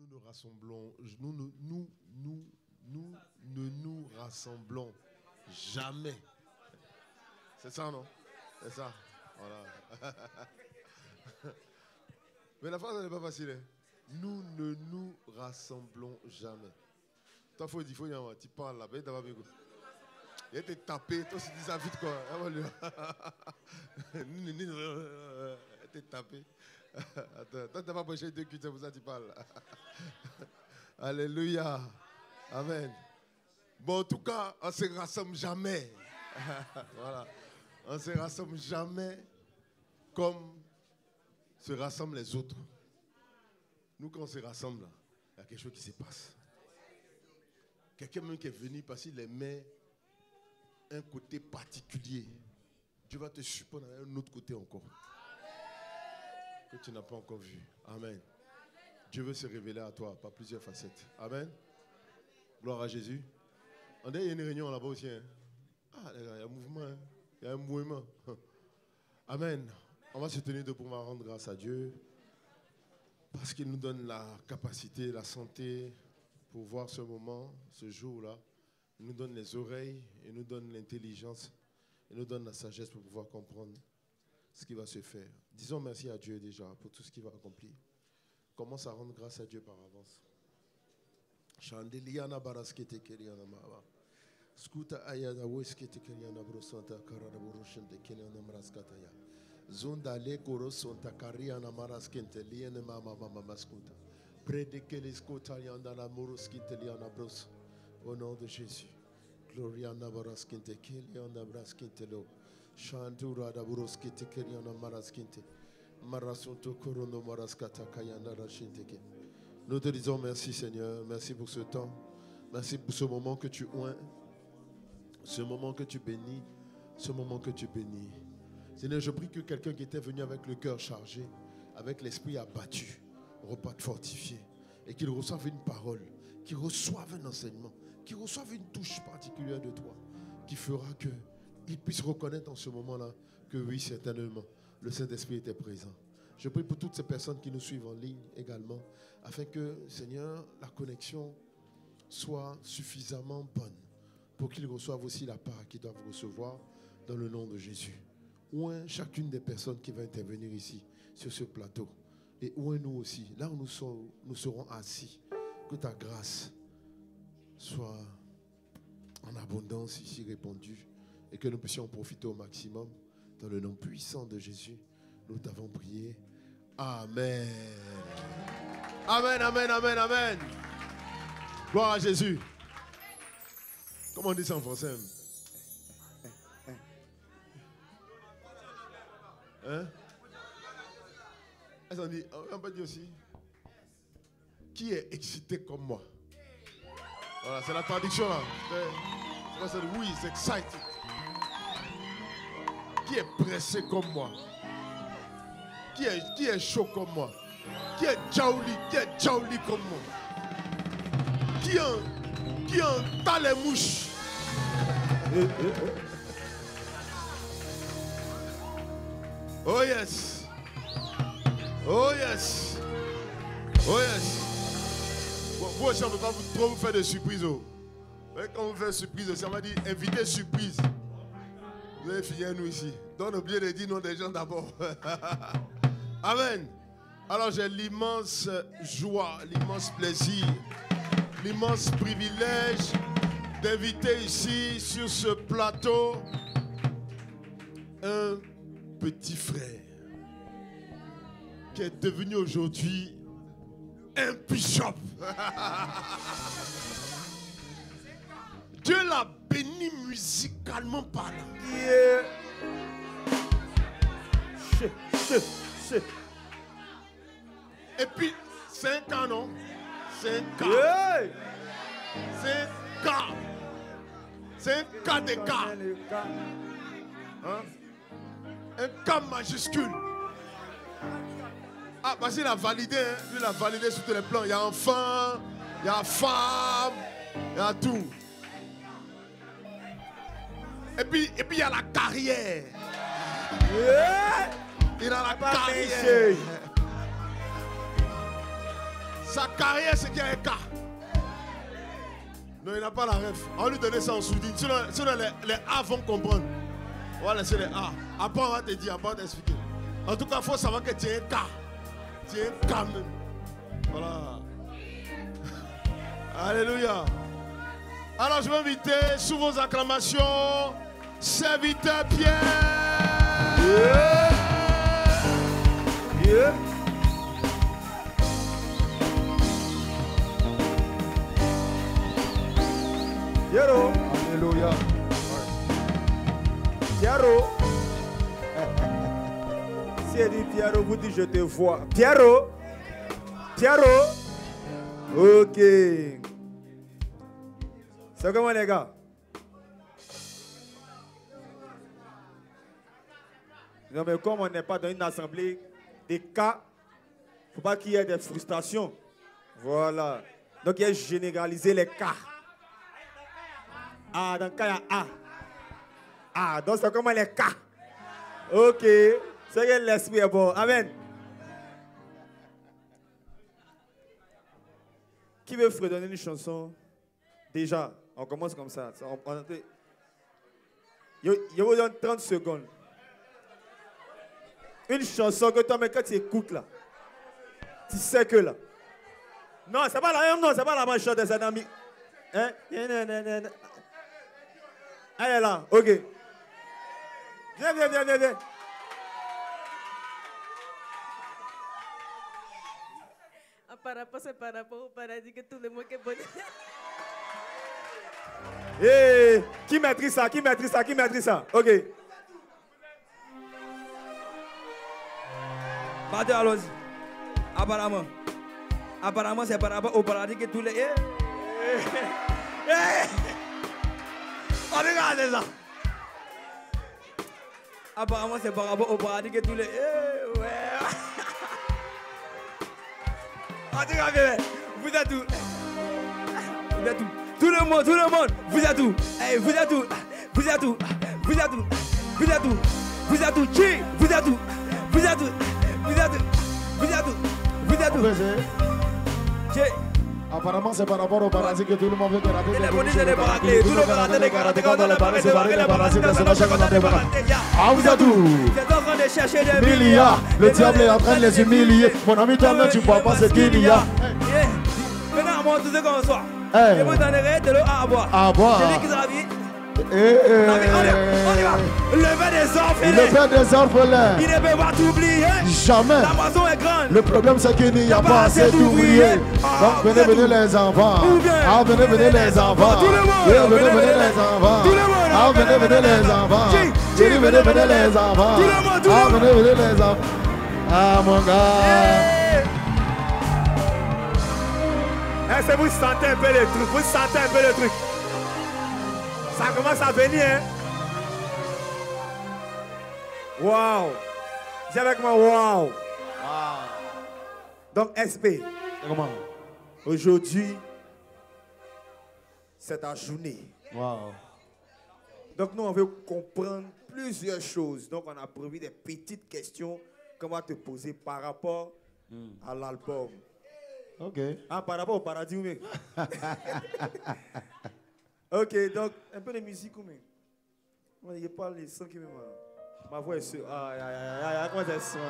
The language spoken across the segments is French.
nous ne rassemblons, nous ne nous rassemblons jamais. C'est ça, non? C'est ça. Voilà. Mais la phrase n'est pas facile. Hein? Nous ne nous rassemblons jamais. Toi, il faut dire, tu parles là, tu vas bien. Il était tapé, toi, tu dis ça vite, quoi. Il était tapé. Attends, toi, tu n'as pas prêché deux culs, c'est pour ça que tu parles. Alléluia. Amen. Bon, en tout cas, on ne se rassemble jamais. Voilà. On ne se rassemble jamais comme se rassemblent les autres. Nous, quand on se rassemble, il y a quelque chose qui se passe. Quelqu'un même qui est venu parce qu'il aimait un côté particulier. Dieu va te surprendre à un autre côté encore. Que tu n'as pas encore vu. Amen. Dieu veut se révéler à toi par plusieurs facettes. Amen. Gloire à Jésus. On est, il y a une réunion là-bas aussi. Hein? Ah, il y a un mouvement. Hein? Il y a un mouvement. Amen. On va se tenir de pouvoir rendre grâce à Dieu. Parce qu'il nous donne la capacité, la santé pour voir ce moment, ce jour-là. Il nous donne les oreilles, il nous donne l'intelligence, il nous donne la sagesse pour pouvoir comprendre ce qui va se faire. Disons merci à Dieu déjà pour tout ce qu'il va accomplir. Commence à rendre grâce à Dieu par avance. Chandeliana baraskete keliana mava. Skuta ayana weskete keliana brosanta karana boroshende keliana maraskataya. Zonda le korosonta kariana maraskente liene mama mama maskuta. Près de keleskota yanda la moroskinte liana bros. Au nom de Jésus. Gloriana baraskinte keliana braskinte lo. Shantura da boroskite keliana maraskinte. Marasonto korono maraskata kayana rashinteke. Nous te disons merci Seigneur, merci pour ce temps, merci pour ce moment que tu oins, ce moment que tu bénis, ce moment que tu bénis. Seigneur, je prie que quelqu'un qui était venu avec le cœur chargé, avec l'esprit abattu, reparte fortifié, et qu'il reçoive une parole, qu'il reçoive un enseignement, qu'il reçoive une touche particulière de toi, qui fera qu'il puisse reconnaître en ce moment-là que oui, certainement, le Saint-Esprit était présent. Je prie pour toutes ces personnes qui nous suivent en ligne également, afin que, Seigneur, la connexion soit suffisamment bonne pour qu'ils reçoivent aussi la part qu'ils doivent recevoir dans le nom de Jésus. Oint chacune des personnes qui va intervenir ici, sur ce plateau. Et oint nous aussi, là où nous serons assis, que ta grâce soit en abondance ici répandue et que nous puissions en profiter au maximum. Dans le nom puissant de Jésus, nous t'avons prié. Amen. Amen, amen, amen, amen. Gloire à Jésus. Comment on dit ça en français? Hein? On peut dire aussi, qui est excité comme moi? Voilà, c'est la traduction là. C'est oui, c'est excited. Qui est pressé comme moi? Qui est chaud comme moi? Qui est jauli comme moi? Qui entend les mouches? Oh yes. Oh yes. Oh yes. Vous aussi, on ne peut pas trop vous faire de surprise. Oh. Quand vous faites surprise, ça va dire invité surprise. Vous allez finir nous ici. Donc n'oubliez de dire non des gens d'abord. Amen. Alors j'ai l'immense joie, l'immense plaisir, l'immense privilège d'inviter ici sur ce plateau un petit frère qui est devenu aujourd'hui un bishop. Dieu l'a béni musicalement parlant. Yeah. Et puis, c'est un cas, non? C'est un cas. Yeah. C'est un cas. C'est un cas de cas. Hein? Un cas majuscule. Ah, parce qu'il a validé, hein? Lui, il a validé sur tous les plans. Il y a enfant, il y a femme, il y a tout. Et puis il y a la carrière. Yeah. Il a la carrière. Sa carrière, c'est qu'il y a un cas. Non, il n'a pas la ref. On va lui donner ça en sourdine. Sinon les A vont comprendre. On va laisser les A. Après, on va te dire, après, on va t'expliquer. En tout cas, il faut savoir que tu es un cas. Tu es un cas même. Voilà. Alléluia. Alors, je vais inviter sous vos acclamations, serviteur Pierre. Yeah. Pierrot. Alléluia. Pierrot. Si elle dit Pierrot, vous dites je te vois. Pierrot. Pierrot. Ok. C'est comment les gars? Non mais comme on n'est pas dans une assemblée des cas, il ne faut pas qu'il y ait des frustrations. Voilà. Donc il y a généralisé les cas. Ah, dans le cas, il y a A. Ah, donc c'est comment les cas. Ok. C'est que l'esprit est bon. Amen. Qui veut fredonner une chanson? Déjà, on commence comme ça. Je vous donne 30 secondes. Une chanson que toi, mais quand tu écoutes là, tu sais que là. Non, c'est pas la même, non, c'est pas la même chanson de cette amie. Hein? Elle est là, ok. Viens. Par rapport, c'est par rapport au paradis que tout le monde est bon. Hey, qui maîtrise ça? Ok. Partez, allons-y. Apparemment, c'est par rapport au paradis que tous les... Regardez ça. Apparemment, c'est par rapport au paradis que tous les... Regardez, vous êtes tout. Tout le monde, vous êtes tout. Hey, vous êtes tout. Apparemment, c'est par rapport au paradis que tout le monde veut rater. Les bonus et les baratés, tout le monde raté les karatés, quand on les barrés, c'est barré, les parasites, les sonnages, quand on les baratés. Ah, vous êtes où? C'est en train de chercher des milliards. Le diable est en train de les humilier. Mon ami, toi-même, tu ne vois pas ce qu'il y a. Maintenant, moi, tout ce qu'on soit. Hey. Je vous donnerai de l'eau à boire. À boire. Celui qui sera vie. On y va. Le père des orphelins. Le père des orphelins. Il ne peut pas t'oublier. Jamais. La maison est grande. Le problème, c'est qu'il n'y a pas assez d'ouvriers. Donc, venez les enfants. Ah, venez les enfants. Tout le monde. Venez les enfants. Tout le monde. Ah, venez les enfants. Venez les enfants. Tout le monde. Ah, venez les enfants. Ah, mon gars. Est-ce que vous sentez un peu le truc? Ça commence à venir, hein? Wow! Dis avec moi, wow! Donc, SP. Comment? Aujourd'hui, c'est ta journée. Wow. Donc, nous, on veut comprendre plusieurs choses. Donc, on a prévu des petites questions qu'on va te poser par rapport à l'album. Ok. Ah, par rapport au paradis, oui. Ok, donc, un peu de musique, oui. Il n'y a pas les sons qui me manquent. Ma voix est sur. Ah, comment ça sonne?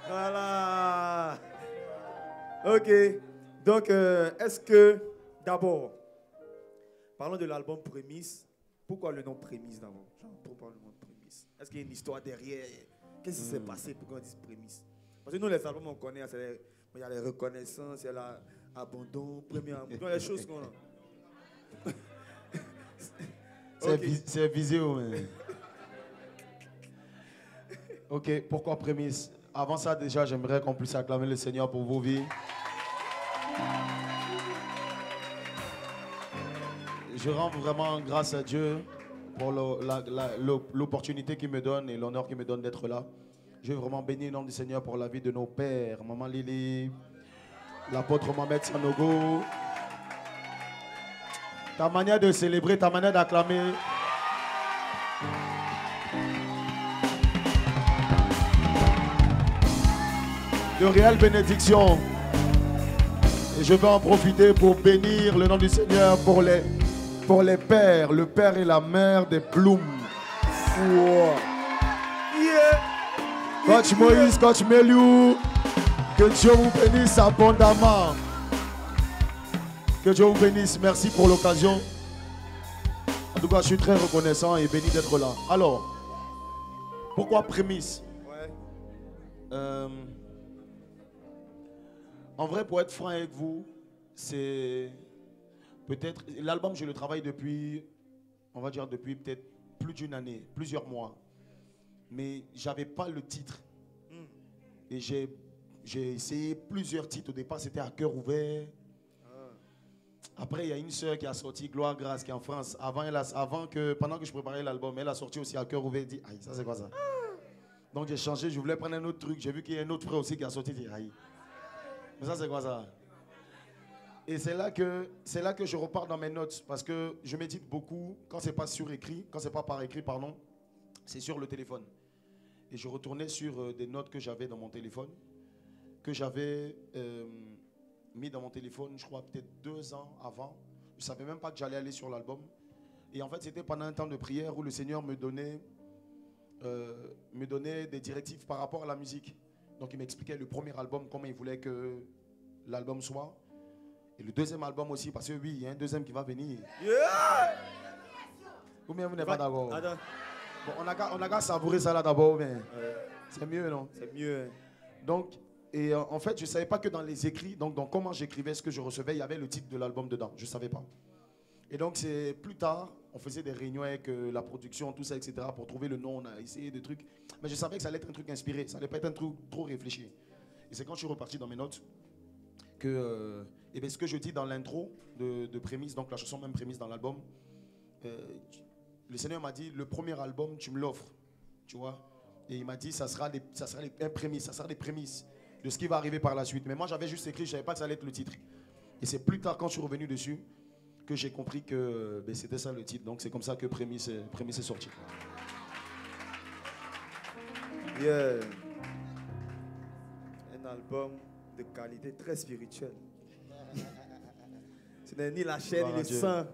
Voilà. Ok. Donc, est-ce que, d'abord, parlons de l'album Prémisse. Pourquoi le nom Prémisse d'abord? Pourquoi le nom Prémisse? Est-ce qu'il y a une histoire derrière? Qu'est-ce qui s'est passé pour qu'on dise Prémisse? Parce que nous, les albums, on connaît, il y a les reconnaissances, il y a l'abandon, premier amour, il y a les choses qu'on a. C'est visio, mais... Ok, pourquoi prémisse? Avant ça, déjà, j'aimerais qu'on puisse acclamer le Seigneur pour vos vies. Je rends vraiment grâce à Dieu pour l'opportunité qu'il me donne et l'honneur qu'il me donne d'être là. Je veux vraiment bénir le nom du Seigneur pour la vie de nos pères, Maman Lily, l'apôtre Mohamed Sanogo. Ta manière de célébrer, ta manière d'acclamer. De réelles bénédictions. Et je vais en profiter pour bénir le nom du Seigneur pour les pères, le père et la mère des plumes. Wow. Yeah. Coach Moïse, Coach Meliou, que Dieu vous bénisse abondamment. Que Dieu vous bénisse. Merci pour l'occasion. En tout cas, je suis très reconnaissant et béni d'être là. Alors, pourquoi prémisse? Ouais. En vrai, pour être franc avec vous, c'est peut-être... L'album, je le travaille depuis, on va dire depuis peut-être plus d'une année, plusieurs mois. Mais j'avais pas le titre. Et j'ai essayé plusieurs titres. Au départ, c'était à cœur ouvert. Après, il y a une sœur qui a sorti Gloire Grâce, qui est en France. Pendant que je préparais l'album, elle a sorti aussi à cœur ouvert. Elle dit, aïe, ça c'est quoi ça? Donc j'ai changé, je voulais prendre un autre truc. J'ai vu qu'il y a un autre frère aussi qui a sorti. Dit, aïe. Mais ça c'est quoi ça? Et c'est là que je repars dans mes notes. Parce que je médite beaucoup. Quand c'est pas sur écrit, quand c'est pas par écrit, pardon, c'est sur le téléphone. Et je retournais sur des notes que j'avais dans mon téléphone, que j'avais mis dans mon téléphone, je crois peut-être 2 ans avant. Je ne savais même pas que j'allais aller sur l'album. Et en fait, c'était pendant un temps de prière où le Seigneur me donnait des directives par rapport à la musique. Donc il m'expliquait le premier album, comment il voulait que l'album soit. Et le deuxième album aussi, parce que oui, il y a un deuxième qui va venir. Yeah. Ou bien vous n'êtes pas d'accord? Attends. Bon, on a qu'à savourer ça là d'abord, mais c'est mieux, non? C'est mieux. Donc, et en fait, je ne savais pas que dans les écrits, donc dans comment j'écrivais ce que je recevais, il y avait le titre de l'album dedans. Je ne savais pas. Et donc, c'est plus tard, on faisait des réunions avec la production, tout ça, etc., pour trouver le nom. On a essayé des trucs. Mais je savais que ça allait être un truc inspiré. Ça n'allait pas être un truc trop réfléchi. Et c'est quand je suis reparti dans mes notes que et bien, ce que je dis dans l'intro de Prémisse, donc la chanson même Prémisse dans l'album, le Seigneur m'a dit, le premier album, tu me l'offres, tu vois. Et il m'a dit, ça sera des prémices de ce qui va arriver par la suite. Mais moi, j'avais juste écrit, je ne savais pas que ça allait être le titre. Et c'est plus tard, quand je suis revenu dessus, que j'ai compris que c'était ça le titre. Donc c'est comme ça que Prémisse est sorti. Yeah. Un album de qualité très spirituelle. Ce n'est ni la chair ni le sang.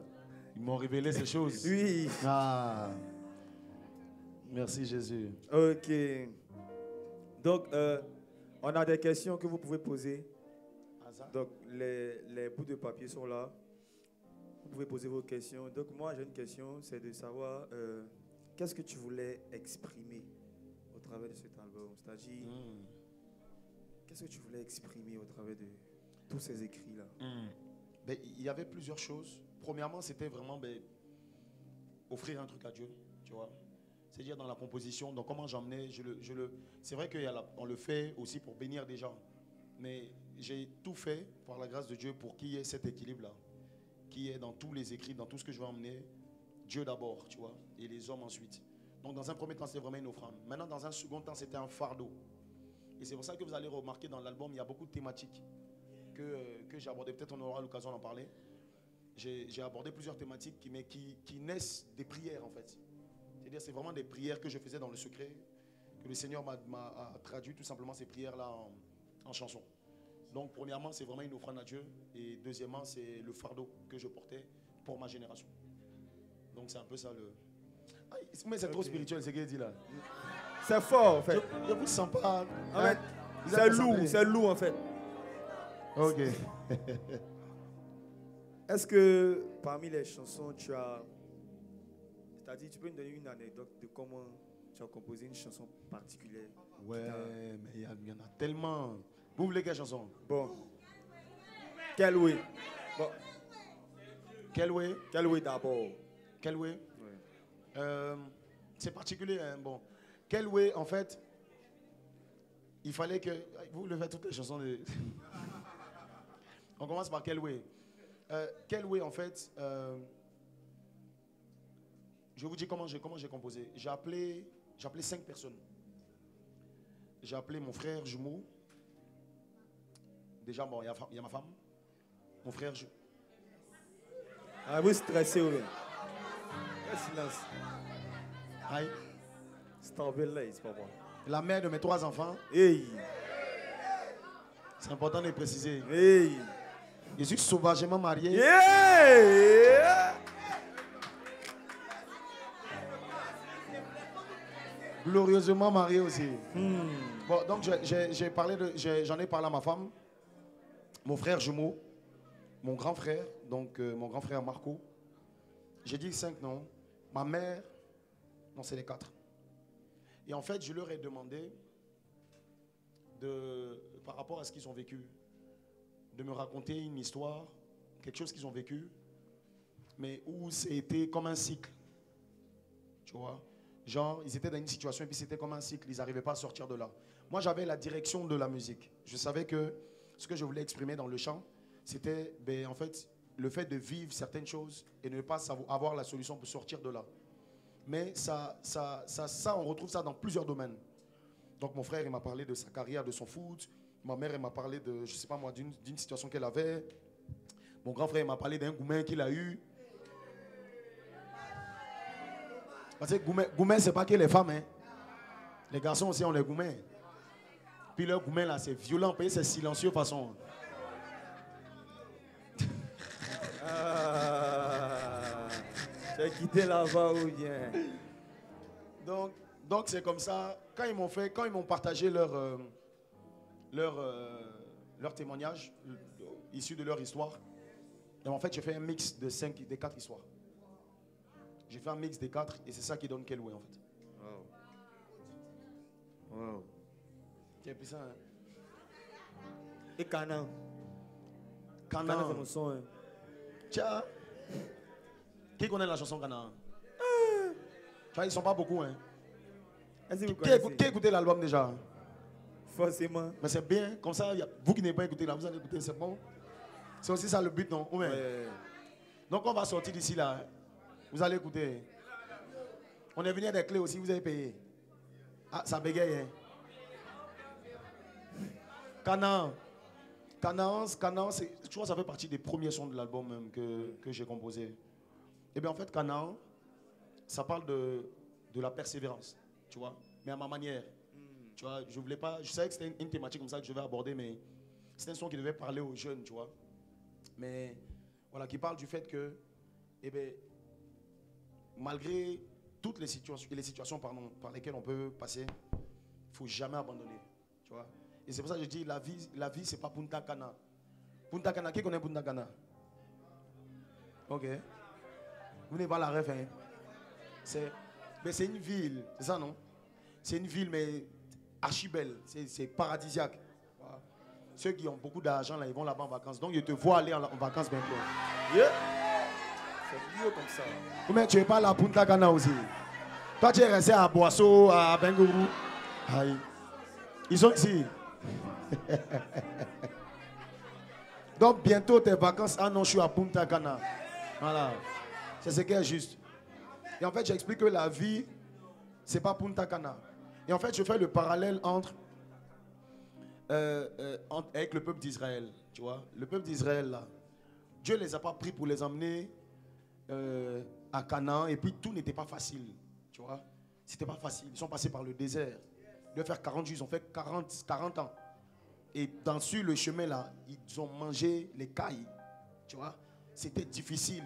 Ils m'ont révélé ces choses. Oui. Ah. Merci Jésus. Ok. Donc, on a des questions que vous pouvez poser. Donc, les bouts de papier sont là. Vous pouvez poser vos questions. Donc, moi, j'ai une question, c'est de savoir qu'est-ce que tu voulais exprimer au travers de cet album. C'est-à-dire, qu'est-ce que tu voulais exprimer au travers de tous ces écrits-là? Ben, il y avait plusieurs choses. Premièrement, c'était vraiment offrir un truc à Dieu, tu vois. C'est-à-dire dans la composition, donc comment j'emmenais, c'est vrai qu'on le fait aussi pour bénir des gens. Mais j'ai tout fait, par la grâce de Dieu, pour qu'il y ait cet équilibre-là. Qui est dans tous les écrits, dans tout ce que je vais emmener, Dieu d'abord, tu vois, et les hommes ensuite. Donc dans un premier temps, c'était vraiment une offrande. Maintenant, dans un second temps, c'était un fardeau. Et c'est pour ça que vous allez remarquer dans l'album, il y a beaucoup de thématiques que j'ai abordées. Peut-être on aura l'occasion d'en parler. J'ai abordé plusieurs thématiques qui naissent des prières, en fait. C'est-à-dire, c'est vraiment des prières que je faisais dans le secret, que le Seigneur m'a traduit tout simplement ces prières-là en chansons. Donc, premièrement, c'est vraiment une offrande à Dieu. Et deuxièmement, c'est le fardeau que je portais pour ma génération. Donc, c'est un peu ça le... Ah, mais c'est trop spirituel, ce qu'il dit là. C'est fort, en fait. Je vous sens pas... En fait, c'est lourd, en fait. Ok. Est-ce que parmi les chansons, tu as... C'est-à-dire, tu peux nous donner une anecdote de comment tu as composé une chanson particulière? Ouais, mais il y en a tellement... Vous voulez quelle chanson? Bon. Quel oui? Bon. Quel oui? Quel oui d'abord? Quel oui? Oui. C'est particulier, hein? Bon. Quel oui, en fait, il fallait que... Vous voulez faire toutes les chansons de... On commence par quel oui? Quel oui, en fait... je vous dis comment j'ai composé. J'ai appelé 5 personnes. J'ai appelé mon frère jumeau. Déjà, bon, il y a ma femme. Mon frère jumeau. Ah, vous stressez, oui. Silence. Aïe. C'est tombé là, c'est pas bon. La mère de mes 3 enfants. Hey. C'est important de le préciser. Hey. Je suis sauvagement marié. Yeah! Glorieusement marié aussi. Bon, donc j'en ai parlé à ma femme, mon frère jumeau, mon grand frère, donc mon grand frère Marco. J'ai dit 5 noms. Ma mère, non, c'est les 4. Et en fait, je leur ai demandé, par rapport à ce qu'ils ont vécu, de me raconter une histoire, quelque chose qu'ils ont vécu, mais où c'était comme un cycle. Tu vois? Genre, ils étaient dans une situation et puis c'était comme un cycle, ils n'arrivaient pas à sortir de là. Moi, j'avais la direction de la musique. Je savais que ce que je voulais exprimer dans le chant, c'était en fait le fait de vivre certaines choses et ne pas avoir la solution pour sortir de là. Mais ça, on retrouve ça dans plusieurs domaines. Donc mon frère, il m'a parlé de sa carrière, de son foot. Ma mère, elle m'a parlé de, je sais pas moi, d'une situation qu'elle avait. Mon grand frère, il m'a parlé d'un goumen qu'il a eu. Parce que goumen, c'est pas que les femmes, hein. Les garçons aussi ont les goumens. Puis leur goumen là, c'est violent, c'est silencieux de façon. Tu as quitté là-bas ou bien? Donc c'est comme ça. Quand ils m'ont partagé leur témoignage issu de leur histoire, et en fait j'ai fait un mix des 4 histoires. J'ai fait un mix des 4 et c'est ça qui donne Keloué en fait. Wow. C'est plus ça. Hein? Et Canaan. Canaan, c'est mon son. Hein. Tiens. Qui connaît la chanson Canaan? Tu vois, ils sont pas beaucoup. Hein? Est-ce que vous Qui connaissez? a écouté l'album déjà? Forcément. Mais c'est bien, comme ça, vous qui n'avez pas écouté là, vous allez écouter, c'est bon. C'est aussi ça le but, non? Ouais. Donc on va sortir d'ici là. Hein? Vous allez écouter. On est venu à des clés aussi, vous avez payé. Ah, ça bégaye. Hein? Canaan, je crois que ça fait partie des premiers sons de l'album même que j'ai composé. Et bien en fait, Canaan, ça parle de la persévérance, tu vois, mais à ma manière. Tu vois, je savais que c'était une thématique comme ça que je devais aborder, mais c'est un son qui devait parler aux jeunes, tu vois. Mais voilà, qui parle du fait que, malgré toutes les situations par lesquelles on peut passer, il ne faut jamais abandonner, tu vois. Et c'est pour ça que je dis, la vie c'est pas Punta Cana. Punta Cana, qui connaît Punta Cana? Ok. Vous n'avez pas la ref, hein? C'est une ville, c'est ça, non? C'est une ville, mais archi belle, c'est paradisiaque. Voilà. Ceux qui ont beaucoup d'argent, là, ils vont là-bas en vacances. Donc, ils te voient aller en vacances bientôt. Yeah. C'est mieux comme ça. Mais tu n'es pas là à Punta Cana aussi. Toi, tu es resté à Boisseau, à Bengourou. Aïe. Ils sont ici. Donc, bientôt, tes vacances, ah non, je suis à Punta Cana. Voilà. C'est ce qui est juste. Et en fait, j'explique que la vie, c'est pas Punta Cana. Et en fait, je fais le parallèle avec le peuple d'Israël. Tu vois, le peuple d'Israël, là, Dieu ne les a pas pris pour les emmener à Canaan. Et puis, tout n'était pas facile. Tu vois, c'était pas facile. Ils sont passés par le désert. Ils devaient faire 40 jours, ils ont fait 40 ans. Et sur le chemin, là, ils ont mangé les cailles. Tu vois, c'était difficile.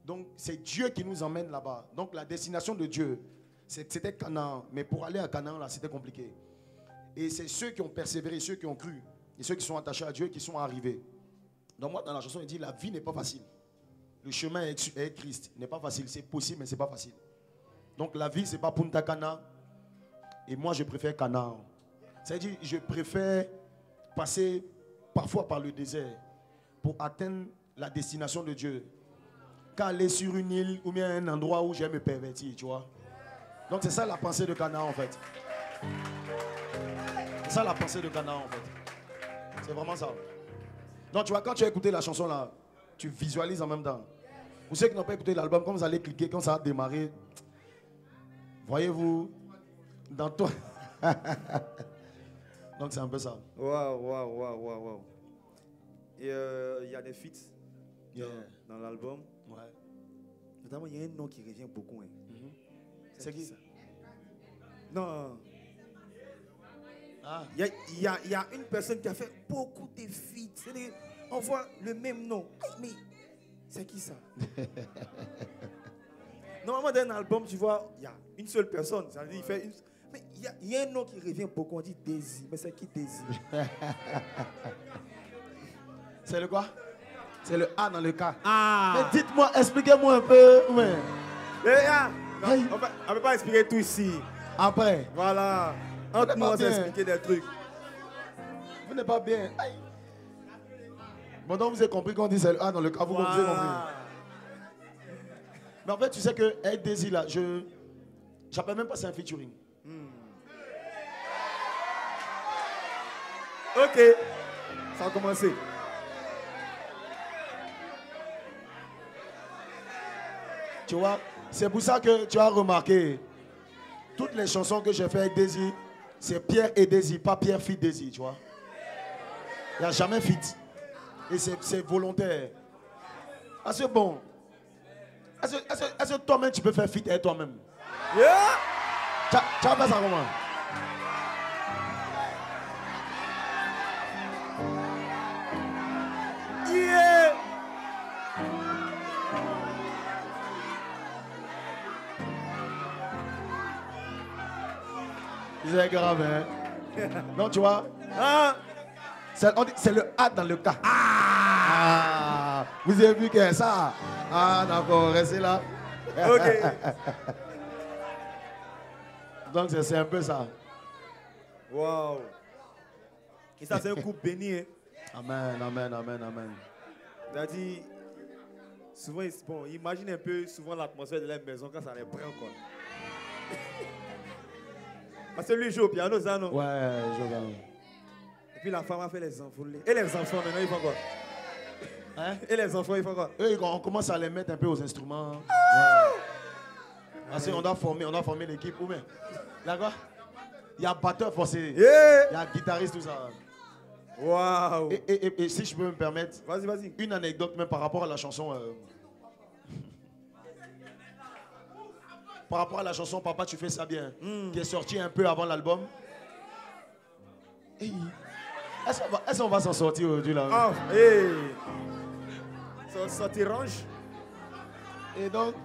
Donc, c'est Dieu qui nous emmène là-bas. Donc, la destination de Dieu, c'était Canaan. Mais pour aller à Canaan, là, c'était compliqué. Et c'est ceux qui ont persévéré, ceux qui ont cru, et ceux qui sont attachés à Dieu qui sont arrivés. Donc, moi, dans la chanson, il dit, la vie n'est pas facile. Le chemin avec Christ n'est pas facile. C'est possible, mais ce n'est pas facile. Donc, la vie, ce n'est pas Punta Cana. Et moi, je préfère Canaan. C'est-à-dire, je préfère passer parfois par le désert pour atteindre la destination de Dieu qu'aller sur une île ou bien un endroit où je vais me pervertir, tu vois. Donc c'est ça la pensée de Canaan en fait. C'est ça la pensée de Canaan en fait. C'est vraiment ça. Donc tu vois, quand tu as écouté la chanson là, tu visualises en même temps. Pour ceux qui n'ont pas écouté l'album, quand vous allez cliquer, quand ça a démarré, voyez-vous, dans toi. Donc c'est un peu ça. Waouh. Et il y a des feats dans l'album. Ouais. Notamment, il y a un nom qui revient beaucoup. Hein. C'est qui ça? Non. Ah. Il y a une personne qui a fait beaucoup de feats. on voit le même nom. Aïe, mais c'est qui ça? Normalement, dans un album, tu vois, il y a une seule personne. Ça veut dire, il fait une... Mais il y a un nom qui revient beaucoup. On dit Daisy. Mais c'est qui Daisy? C'est le quoi? C'est le A dans le K. Ah! Mais dites-moi, expliquez-moi un peu. Ouais. Les gars, non, Aïe. on ne peut pas expliquer tout ici. Après, Voilà. Entre nous, on s'est bien. expliqué des trucs. vous n'êtes pas bien. Aïe. Bon, donc vous avez compris qu'on dit c'est le A dans le K. Vous avez compris. Voilà. Mais en fait, tu sais que avec Daisy là, j'appelle même pas ça un featuring. Ok. Ça a commencé. Tu vois, c'est pour ça que tu as remarqué, toutes les chansons que j'ai fait avec Daisy, c'est Pierre et Daisy, pas Pierre feat Daisy, tu vois. Il n'y a jamais feat. Et c'est volontaire. Ah, c'est bon. Est-ce que toi-même tu peux faire feat avec toi-même? Yeah! Tu vas faire ça comment? Yeah! C'est grave, hein? Non, tu vois, Ah! on dit, c'est le A dans le K. Ah! Vous avez vu que ça? Ah, d'accord, restez là. Ok. Donc, c'est un peu ça. Wow. Et ça, c'est un coup béni. Hein. Amen, amen, amen, amen. C'est-à-dire, souvent, bon, imagine un peu souvent l'atmosphère de la maison quand ça les prend quoi. Parce que lui joue au piano, ça non? Ouais, je vois. Et puis la femme a fait les enfants. Et les enfants maintenant, ils font quoi? Hein? Et les enfants, ils font quoi? Eux, on commence à les mettre un peu aux instruments. Ouais. Parce qu'on doit former l'équipe. Ou bien, d'accord? Il y a batteur forcé. Yeah! Il y a guitariste, tout ça. Waouh! Et si je peux me permettre, Vas-y, vas-y. une anecdote même par rapport à la chanson. Par rapport à la chanson Papa, tu fais ça bien, qui est sortie un peu avant l'album. Hey. Est-ce qu'on va s'en sortir aujourd'hui là? Ah, hey! Ça t'érange? Et donc,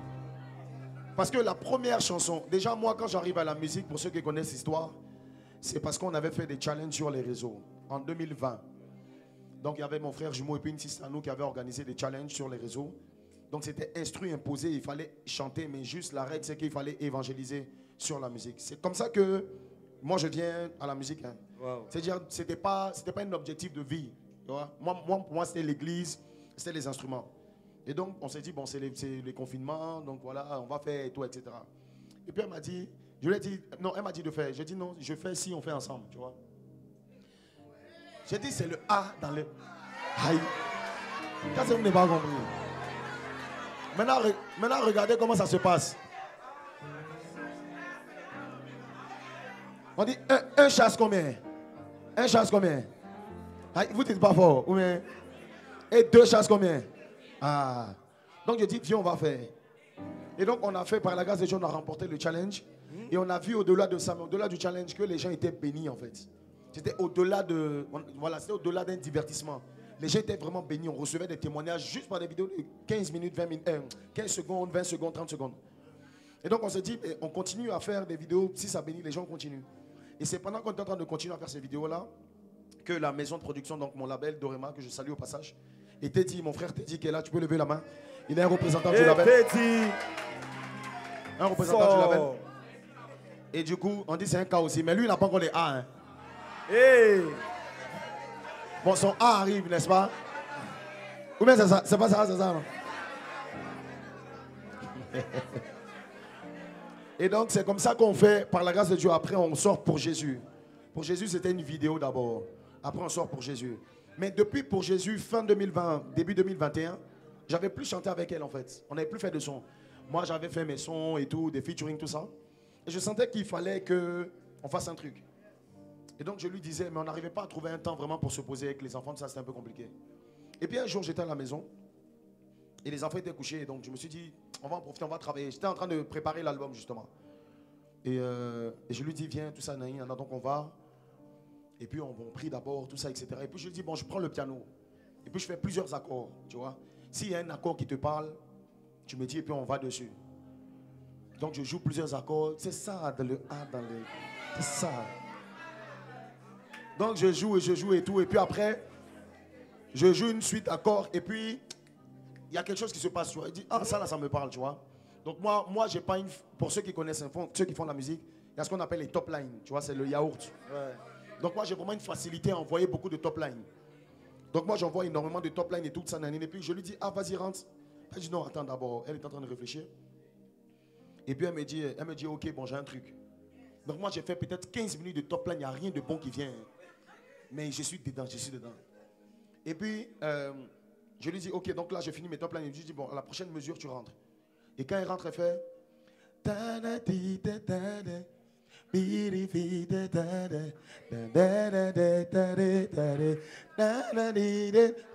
parce que la première chanson, déjà moi quand j'arrive à la musique, pour ceux qui connaissent l'histoire, c'est parce qu'on avait fait des challenges sur les réseaux en 2020. Donc il y avait mon frère jumeau et puis une sister à nous qui avaient organisé des challenges sur les réseaux. Donc c'était instruit, imposé, il fallait chanter, mais juste la règle c'est qu'il fallait évangéliser sur la musique. C'est comme ça que moi je viens à la musique. Hein. Wow. C'est-à-dire c'était pas un objectif de vie. Tu vois? Pour moi c'était l'église, c'était les instruments. Et donc on s'est dit bon c'est les confinements, donc voilà on va faire et tout, etc. Et puis elle m'a dit, je lui ai dit, non elle m'a dit de faire. J'ai dit non, je fais si on fait ensemble, tu vois. J'ai dit c'est le A dans le... Aïe. Quand vous n'avez pas compris. Maintenant, regardez comment ça se passe. On dit un chasse combien? Un chasse combien? Ah, vous dites pas fort. Ou bien, et deux chasses combien? Ah. Donc je dis, viens, on va faire. Et donc on a fait, par la grâce de Dieu, on a remporté le challenge. Et on a vu au-delà de ça, au-delà du challenge, que les gens étaient bénis en fait. C'était au-delà de... Voilà, c'était au-delà d'un divertissement. Les gens étaient vraiment bénis. On recevait des témoignages juste par des vidéos de 15 minutes, 20 minutes, 15 secondes, 20 secondes, 30 secondes. Et donc on se dit, on continue à faire des vidéos. Si ça bénit, les gens continuent. Et c'est pendant qu'on est en train de continuer à faire ces vidéos-là que la maison de production, donc mon label Dorema, que je salue au passage, et Teddy, mon frère Teddy qui est là, tu peux lever la main. Il est un représentant du label. Petit. Un représentant du label. Et du coup, on dit c'est un cas aussi. Mais lui, il n'a pas encore les A. Hein. Hey. Bon, son A arrive, n'est-ce pas? Ou bien c'est ça, c'est pas ça, c'est ça, non? Et donc, c'est comme ça qu'on fait, par la grâce de Dieu. Après, on sort pour Jésus. Pour Jésus, c'était une vidéo d'abord. Après, on sort pour Jésus. Mais depuis pour Jésus, fin 2020, début 2021, j'avais plus chanté avec elle, en fait. On n'avait plus fait de son. Moi, j'avais fait mes sons et tout, des featuring, tout ça. Et je sentais qu'il fallait qu'on fasse un truc. Et donc, je lui disais, mais on n'arrivait pas à trouver un temps vraiment pour se poser avec les enfants. Ça, c'était un peu compliqué. Et puis, un jour, j'étais à la maison. Et les enfants étaient couchés. Donc, je me suis dit, on va en profiter, on va travailler. J'étais en train de préparer l'album, justement. Et je lui dis, viens, tout ça, donc on va. Et puis, on prie d'abord, tout ça, etc. Et puis, je lui dis, bon, je prends le piano. Et puis je fais plusieurs accords, tu vois. S'il y a un accord qui te parle, tu me dis et puis on va dessus. Donc je joue plusieurs accords. C'est ça dans le A, dans le... C'est ça. Donc je joue et tout. Et puis après, je joue une suite d'accords. Et puis, il y a quelque chose qui se passe. Tu vois. Il dit, ah ça là, ça me parle, tu vois. Donc moi j'ai pas une... Pour ceux qui connaissent, ceux qui font de la musique, il y a ce qu'on appelle les top lines. Tu vois, c'est le yaourt. Ouais. Donc moi j'ai vraiment une facilité à envoyer beaucoup de top lines. Donc moi j'envoie énormément de top lines et tout ça. Et puis je lui dis, ah vas-y rentre. Elle dit non, attends d'abord. Elle est en train de réfléchir. Et puis elle me dit ok, bon j'ai un truc. Donc moi j'ai fait peut-être 15 minutes de top line, il n'y a rien de bon qui vient. Mais je suis dedans. Et puis je lui dis ok, donc là je finis mes top lines. Et je lui dis bon, à la prochaine mesure tu rentres. Et quand elle rentre, elle fait...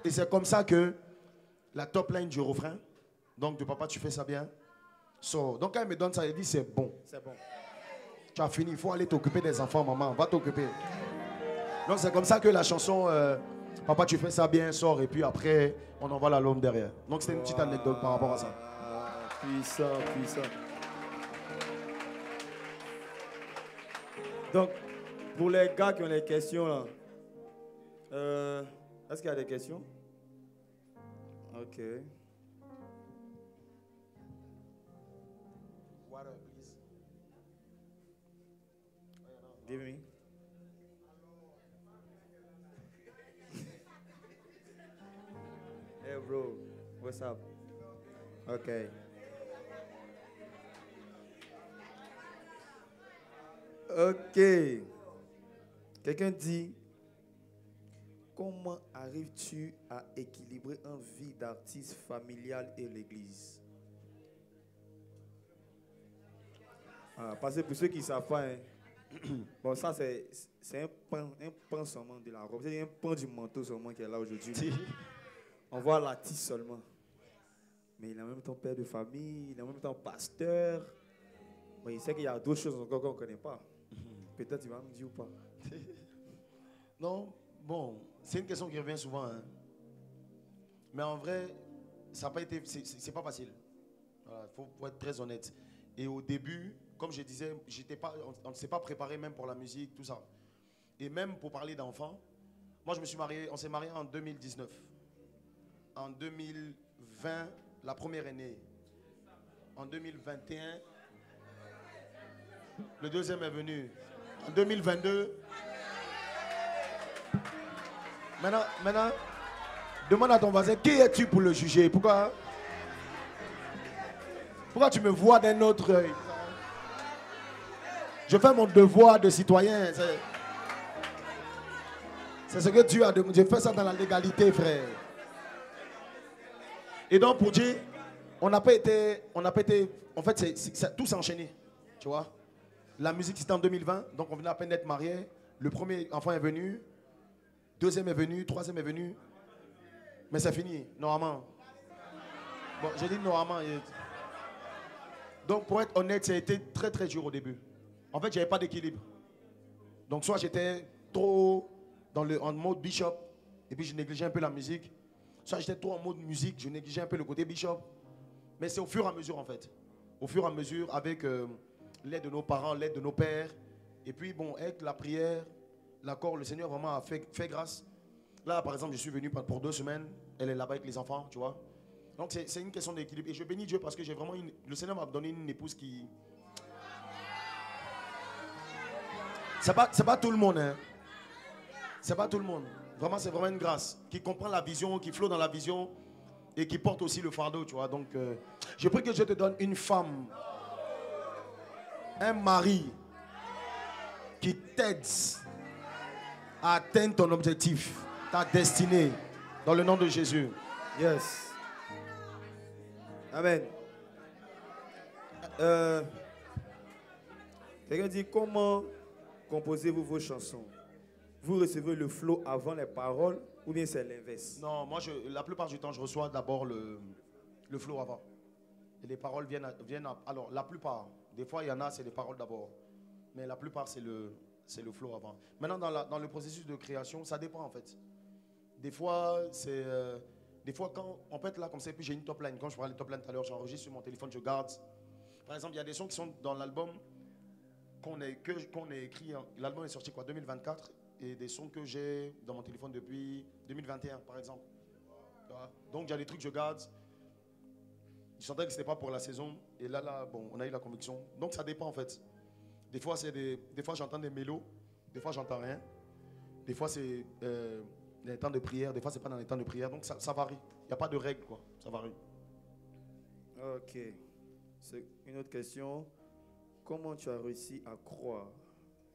Et c'est comme ça que la top line du refrain, donc de papa tu fais ça bien, sort. Donc quand elle me donne ça, elle dit c'est bon. C'est bon. Tu as fini, il faut aller t'occuper des enfants, maman, va t'occuper. Donc c'est comme ça que la chanson papa tu fais ça bien sort et puis après on envoie la l'homme derrière. Donc c'était une petite anecdote par rapport à ça. Puissant. Donc, pour les gars qui ont des questions là, est-ce qu'il y a des questions? Ok. Water, please. Give me. Hey bro, what's up? Okay. Ok. Quelqu'un dit, comment arrives-tu à équilibrer une vie d'artiste familiale et l'église? Parce que pour ceux qui ne savent pas, hein, bon, ça c'est un pan seulement de la robe. C'est un pan du manteau seulement qui est là aujourd'hui. On voit l'artiste seulement. Mais il est en même temps père de famille, il est en même temps pasteur. Mais il sait qu'il y a d'autres choses encore qu'on ne connaît pas. Peut-être il va me dire ou pas. Non, bon, c'est une question qui revient souvent. Hein. Mais en vrai, ça n'a pas été, c'est pas facile. Voilà, faut être très honnête. Et au début, comme je disais, on ne s'est pas préparé même pour la musique, tout ça. Et même pour parler d'enfants, moi je me suis marié, on s'est marié en 2019. En 2020, la première année. En 2021, le deuxième est venu. En 2022. Maintenant, demande à ton voisin, qui es-tu pour le juger? Pourquoi tu me vois d'un autre œil? Je fais mon devoir de citoyen. C'est ce que Dieu a demandé. Je fais ça dans la légalité, frère. Et donc, pour dire, on n'a pas été, en fait, tout s'est enchaîné, tu vois. La musique, c'était en 2020, donc on venait à peine d'être mariés. Le premier enfant est venu, deuxième est venu, troisième est venu. Mais c'est fini, normalement. Bon, j'ai dit normalement. Donc, pour être honnête, ça a été très, très dur au début. En fait, je n'avais pas d'équilibre. Donc, soit j'étais trop en mode bishop, et puis je négligeais un peu la musique. Soit j'étais trop en mode musique, je négligeais un peu le côté bishop. Mais c'est au fur et à mesure, en fait. Au fur et à mesure, avec l'aide de nos parents, l'aide de nos pères. Et puis, bon, avec la prière, l'accord, le Seigneur vraiment a fait grâce. Là, par exemple, je suis venu pour 2 semaines. Elle est là-bas avec les enfants, tu vois. Donc, c'est une question d'équilibre. Et je bénis Dieu parce que j'ai vraiment le Seigneur m'a donné une épouse qui... C'est pas tout le monde, hein. C'est pas tout le monde. Vraiment, c'est vraiment une grâce. Qui comprend la vision, qui flotte dans la vision et qui porte aussi le fardeau, tu vois. Donc, je prie que Dieu te donne une femme, un mari qui t'aide à atteindre ton objectif, ta destinée, dans le nom de Jésus. Yes. Amen. Quelqu'un dit, comment composez-vous vos chansons? Vous recevez le flow avant les paroles ou bien c'est l'inverse? Non, moi, la plupart du temps, je reçois d'abord le flow avant. Et les paroles viennent alors, la plupart, des fois, il y en a, c'est les paroles d'abord. Mais la plupart, c'est le flow avant. Maintenant, dans le processus de création, ça dépend en fait. Des fois, c'est... des fois, quand on peut être là comme ça, et puis j'ai une top line. Quand je parlais de top line tout à l'heure, j'enregistre sur mon téléphone, je garde. Par exemple, il y a des sons qui sont dans l'album qu'on a écrit. L'album est sorti quoi, 2024. Et des sons que j'ai dans mon téléphone depuis 2021, par exemple. Donc, il y a des trucs que je garde. Je sentais que ce n'était pas pour la saison. Et là, bon, on a eu la conviction. Donc, ça dépend en fait. Des fois, j'entends des mélos. Des fois, j'entends rien. Des fois, c'est dans les temps de prière. Des fois, c'est pas dans les temps de prière. Donc, ça varie. Il n'y a pas de règle, quoi. Ça varie. Ok. C'est une autre question. Comment tu as réussi à croire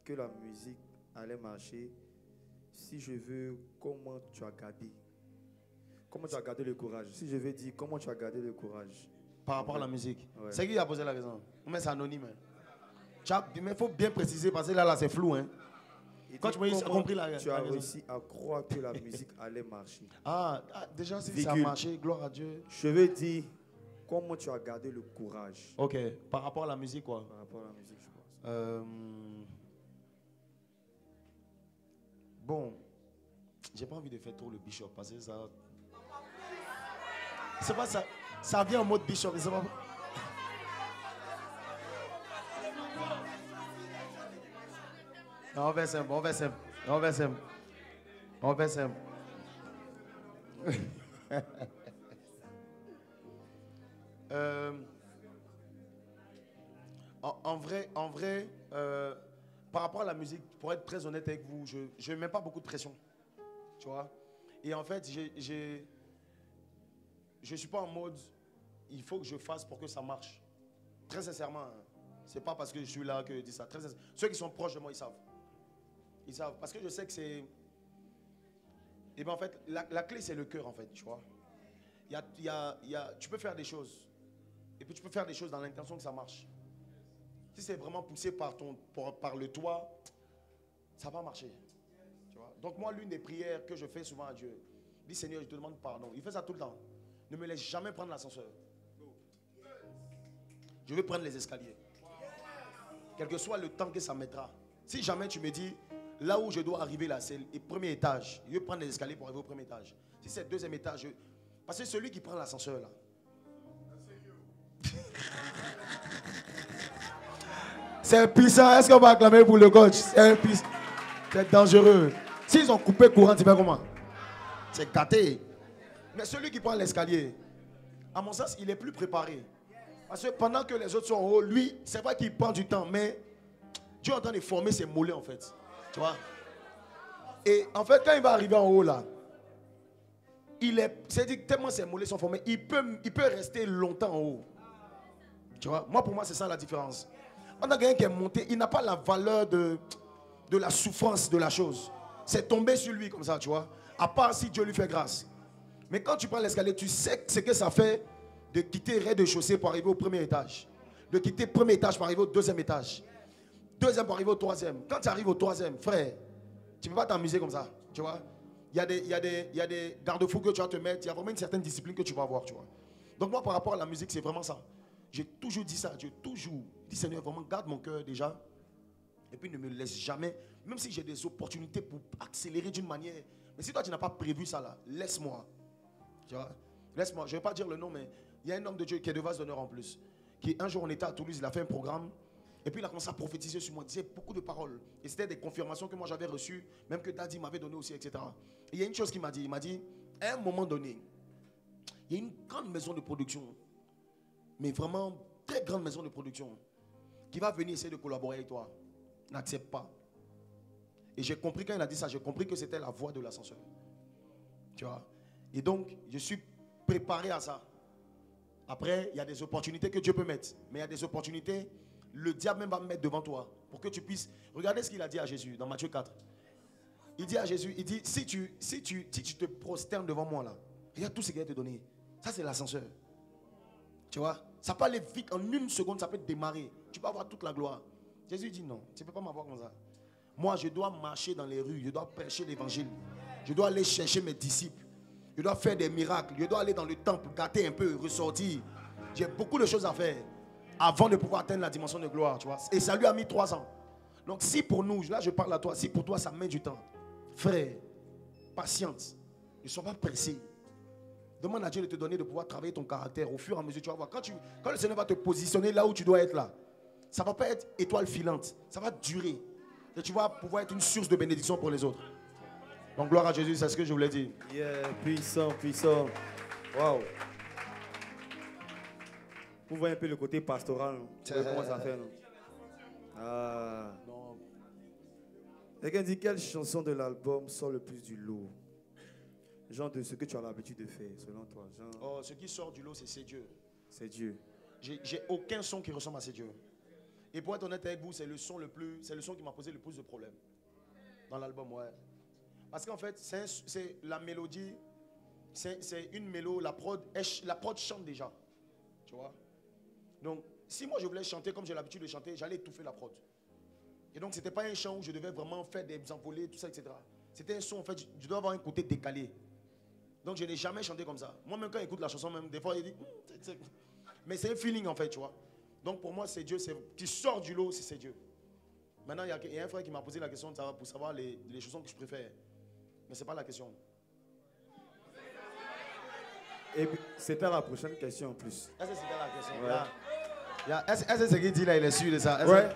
que la musique allait marcher? Si je veux, comment tu as gardé? Comment tu as gardé le courage? Si je veux dire, comment tu as gardé le courage? Par rapport à la musique. Ouais. C'est qui a posé la question? Mais c'est anonyme. Hein. Mais il faut bien préciser parce que là c'est flou. Hein. Quand tu m'as compris la tu as raison. réussi à croire que la musique allait marcher? Déjà, si Virgule. ça a marché, gloire à Dieu. Je veux dire, comment tu as gardé le courage? Ok, par rapport à la musique, quoi. Par rapport à la musique, je pense. Bon, j'ai pas envie de faire trop le bishop parce que ça. C'est pas ça. Ça vient en mode bishop, mais c'est pas. Non, on va simple, on va simple, on va simple. On va simple. En vrai, par rapport à la musique, pour être très honnête avec vous, je ne mets pas beaucoup de pression. Tu vois? Et en fait, je ne suis pas en mode, il faut que je fasse pour que ça marche. Très sincèrement, ce n'est pas parce que je suis là que je dis ça. Très ceux qui sont proches de moi, ils savent. Ils savent. Parce que je sais que c'est... Et bien en fait, la clé, c'est le cœur, en fait, tu vois. Tu peux faire des choses. Et puis tu peux faire des choses dans l'intention que ça marche. Si c'est vraiment poussé par le toi, ça va marcher. Tu vois? Donc moi, l'une des prières que je fais souvent à Dieu, dis Seigneur, je te demande pardon. Il fait ça tout le temps. Ne me laisse jamais prendre l'ascenseur. Je veux prendre les escaliers. Quel que soit le temps que ça mettra. Si jamais tu me dis, là où je dois arriver là, c'est le premier étage. Je veux prendre les escaliers pour arriver au premier étage. Si c'est le deuxième étage, parce que celui qui prend l'ascenseur là, c'est puissant. Est-ce qu'on va acclamer pour le coach? C'est puissant. C'est dangereux. S'ils ont coupé courant, tu fais comment? C'est gâté. Mais celui qui prend l'escalier, à mon sens, il est plus préparé. Parce que pendant que les autres sont en haut, lui, c'est vrai qu'il prend du temps, mais Dieu est en train de former ses mollets en fait. Tu vois? Et en fait, quand il va arriver en haut là, c'est-à-dire tellement ses mollets sont formés, il peut rester longtemps en haut. Tu vois? Moi, pour moi, c'est ça la différence. On a quelqu'un qui est monté, il n'a pas la valeur de la souffrance de la chose. C'est tombé sur lui comme ça, tu vois. À part si Dieu lui fait grâce. Mais quand tu prends l'escalier, tu sais ce que ça fait de quitter rez-de-chaussée pour arriver au premier étage. De quitter le premier étage pour arriver au deuxième étage. Deuxième pour arriver au troisième. Quand tu arrives au troisième, frère, tu ne peux pas t'amuser comme ça, tu vois. Il y a des garde-fous que tu vas te mettre. Il y a vraiment une certaine discipline que tu vas avoir, tu vois. Donc moi, par rapport à la musique, c'est vraiment ça. J'ai toujours dit ça. J'ai toujours dit, Seigneur, vraiment, garde mon cœur déjà. Et puis ne me laisse jamais, même si j'ai des opportunités pour accélérer d'une manière. Mais si toi, tu n'as pas prévu ça là, laisse-moi. Tu vois, laisse-moi. Je ne vais pas dire le nom, mais il y a un homme de Dieu qui est de vase d'honneur en plus. Qui un jour, on était à Toulouse, il a fait un programme. Et puis il a commencé à prophétiser sur moi. Il disait beaucoup de paroles. Et c'était des confirmations que moi j'avais reçues, même que Daddy m'avait donné aussi, etc. Et il y a une chose qu'il m'a dit. Il m'a dit, à un moment donné, il y a une grande maison de production. Mais vraiment, très grande maison de production. Qui va venir essayer de collaborer avec toi. N'accepte pas. Et j'ai compris, quand il a dit ça, j'ai compris que c'était la voix de l'ascenseur. Tu vois. Et donc, je suis préparé à ça. Après, il y a des opportunités que Dieu peut mettre. Mais il y a des opportunités, le diable même va mettre devant toi. Pour que tu puisses... Regardez ce qu'il a dit à Jésus dans Matthieu 4. Il dit à Jésus, il dit, si tu te prosternes devant moi là, regarde tout ce qu'il va te donner. Ça, c'est l'ascenseur. Tu vois. Ça peut aller vite, en une seconde, ça peut démarrer. Tu peux avoir toute la gloire. Jésus dit non, tu ne peux pas m'avoir comme ça. Moi, je dois marcher dans les rues, je dois prêcher l'évangile. Je dois aller chercher mes disciples. Je dois faire des miracles. Je dois aller dans le temple, gâter un peu, ressortir. J'ai beaucoup de choses à faire avant de pouvoir atteindre la dimension de gloire. Tu vois. Et ça lui a mis 3 ans. Donc si pour nous, là je parle à toi, si pour toi ça met du temps, frère, patiente. Ne sois pas pressé. Demande à Dieu de te donner de pouvoir travailler ton caractère au fur et à mesure. Tu vas voir, quand le Seigneur va te positionner là où tu dois être là, ça ne va pas être étoile filante. Ça va durer. Et tu vas pouvoir être une source de bénédiction pour les autres. Donc gloire à Jésus, c'est ce que je voulais dire. Yeah, puissant, puissant. Waouh. Vous voyez un peu le côté pastoral. Non? Vous voyez comment ça fait, non? Ah. Non. Quelqu'un dit, quelle chanson de l'album sort le plus du lot? Genre de ce que tu as l'habitude de faire, selon toi. Genre... Oh, ce qui sort du lot, c'est Dieu. C'est Dieu. J'ai aucun son qui ressemble à ces dieux. Et pour être honnête avec vous, c'est le son qui m'a posé le plus de problèmes dans l'album, ouais. Parce qu'en fait, c'est la mélodie, c'est une mélodie, la prod chante déjà, tu vois. Donc, si moi je voulais chanter comme j'ai l'habitude de chanter, j'allais étouffer la prod. Et donc, c'était pas un chant où je devais vraiment faire des envolées, tout ça, etc. C'était un son, en fait, je dois avoir un côté décalé. Donc, je n'ai jamais chanté comme ça. Moi-même, quand j'écoute la chanson, même des fois, il dit, mais c'est un feeling, en fait, tu vois. Donc, pour moi, c'est Dieu, qui sort du lot, c'est Dieu. Maintenant, il y a un frère qui m'a posé la question pour savoir les chansons que je préfère. Mais ce n'est pas la question. Et c'était la prochaine question en plus. Est-ce que c'était la question? Ouais. Est-ce que ce qu'il dit là, il est sûr de ça? Ouais.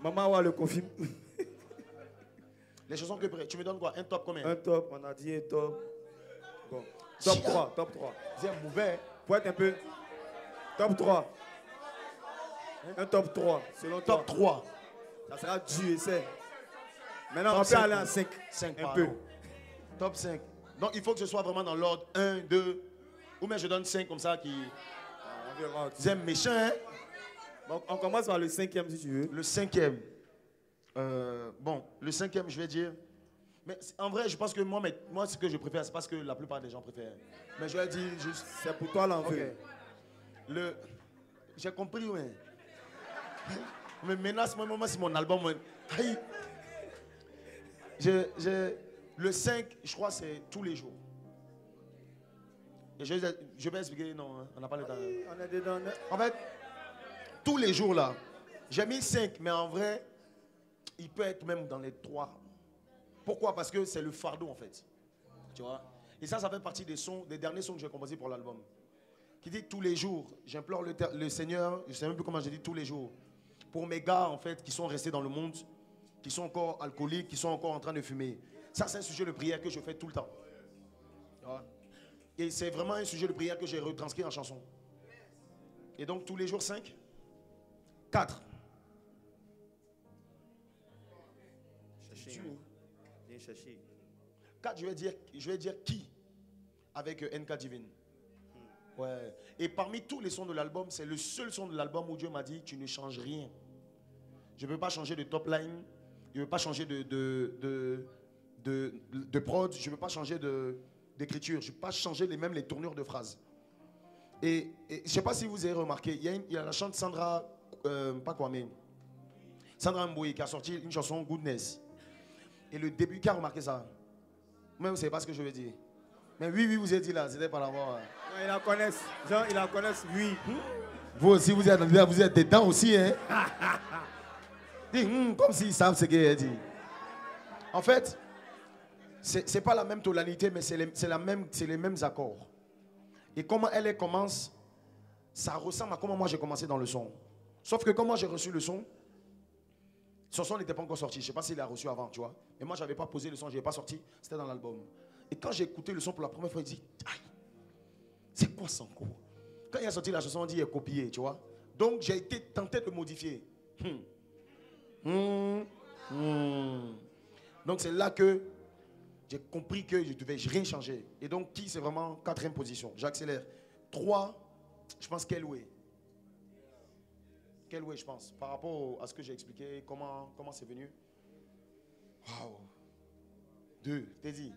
Maman, ouais, le confirme. Les chansons que tu me donnes quoi? Un top combien? Un top, on a dit un top. Bon. Top 3, top 3. C'est un mauvais. Pour être un peu. Top 3. Un top 3, selon toi. Top 3. Ça sera du essai. Maintenant, Top on peut 5, aller en 5. 5 un peu. Top 5. Donc, il faut que ce soit vraiment dans l'ordre 1, 2. Ou bien je donne 5 comme ça qui. On verra. J'aime méchant, hein? Donc, on commence par le 5e si tu veux. Le 5e. Bon, le 5e, je vais dire. Mais en vrai, je pense que moi ce que je préfère, c'est parce que la plupart des gens préfèrent. Mais je vais dire juste. C'est pour toi l'envie. Okay. J'ai compris, ouais. Mais menace, moi, c'est mon album. Ouais. Aïe. Le 5, je crois, c'est tous les jours. Et je vais expliquer, non, hein, on n'a pas le temps. On est dedans. En fait, tous les jours là, j'ai mis 5, mais en vrai, il peut être même dans les 3. Pourquoi? Parce que c'est le fardeau en fait. Tu vois? Et ça fait partie des derniers sons que j'ai composés pour l'album. Qui dit tous les jours, j'implore le Seigneur, je ne sais même plus comment j'ai dit tous les jours, pour mes gars en fait qui sont restés dans le monde, qui sont encore alcooliques, qui sont encore en train de fumer. Ça, c'est un sujet de prière que je fais tout le temps. Tu vois? Et c'est vraiment un sujet de prière que j'ai retranscrit en chanson. Et donc tous les jours 5, 4. Chercher. 4, je vais dire qui avec NK Divine. Ouais. Et parmi tous les sons de l'album, c'est le seul son de l'album où Dieu m'a dit tu ne changes rien. Je ne veux pas changer de top line, je ne veux pas changer de prod, je ne veux pas changer d'écriture, je ne veux pas changer les tournures de phrases. Et je ne sais pas si vous avez remarqué, il y a la chante Sandra, pas Kwame, Sandra Mboué qui a sorti une chanson Goodness. Et le début, qui a remarqué ça? Moi, vous ne savez pas ce que je veux dire. Mais oui, vous avez dit là, c'était par rapport à... Non, ils la connaissent. Genre, ils la connaissent, oui. Vous aussi, vous êtes dedans aussi, hein? Comme s'ils savent ce qu'elle dit. En fait, c'est pas la même tonalité, mais c'est les mêmes accords. Et comment elle commence, ça ressemble à comment moi j'ai commencé dans le son. Sauf que comment j'ai reçu le son, son son n'était pas encore sorti. Je ne sais pas s'il l'a reçu avant, tu vois. Mais moi, je n'avais pas posé le son, je n'avais pas sorti. C'était dans l'album. Et quand j'ai écouté le son pour la première fois, je dis, aïe, c'est quoi son coup? Quand il a sorti la chanson, on dit, il est copié, tu vois. Donc, j'ai été tenté de modifier. Donc, c'est là que j'ai compris que je ne devais rien changer. Et donc, qui, c'est vraiment 4e position. J'accélère. 3, je pense Kelway. Kelway, je pense. Par rapport à ce que j'ai expliqué, comment c'est venu. Waouh. 2, t'es dit.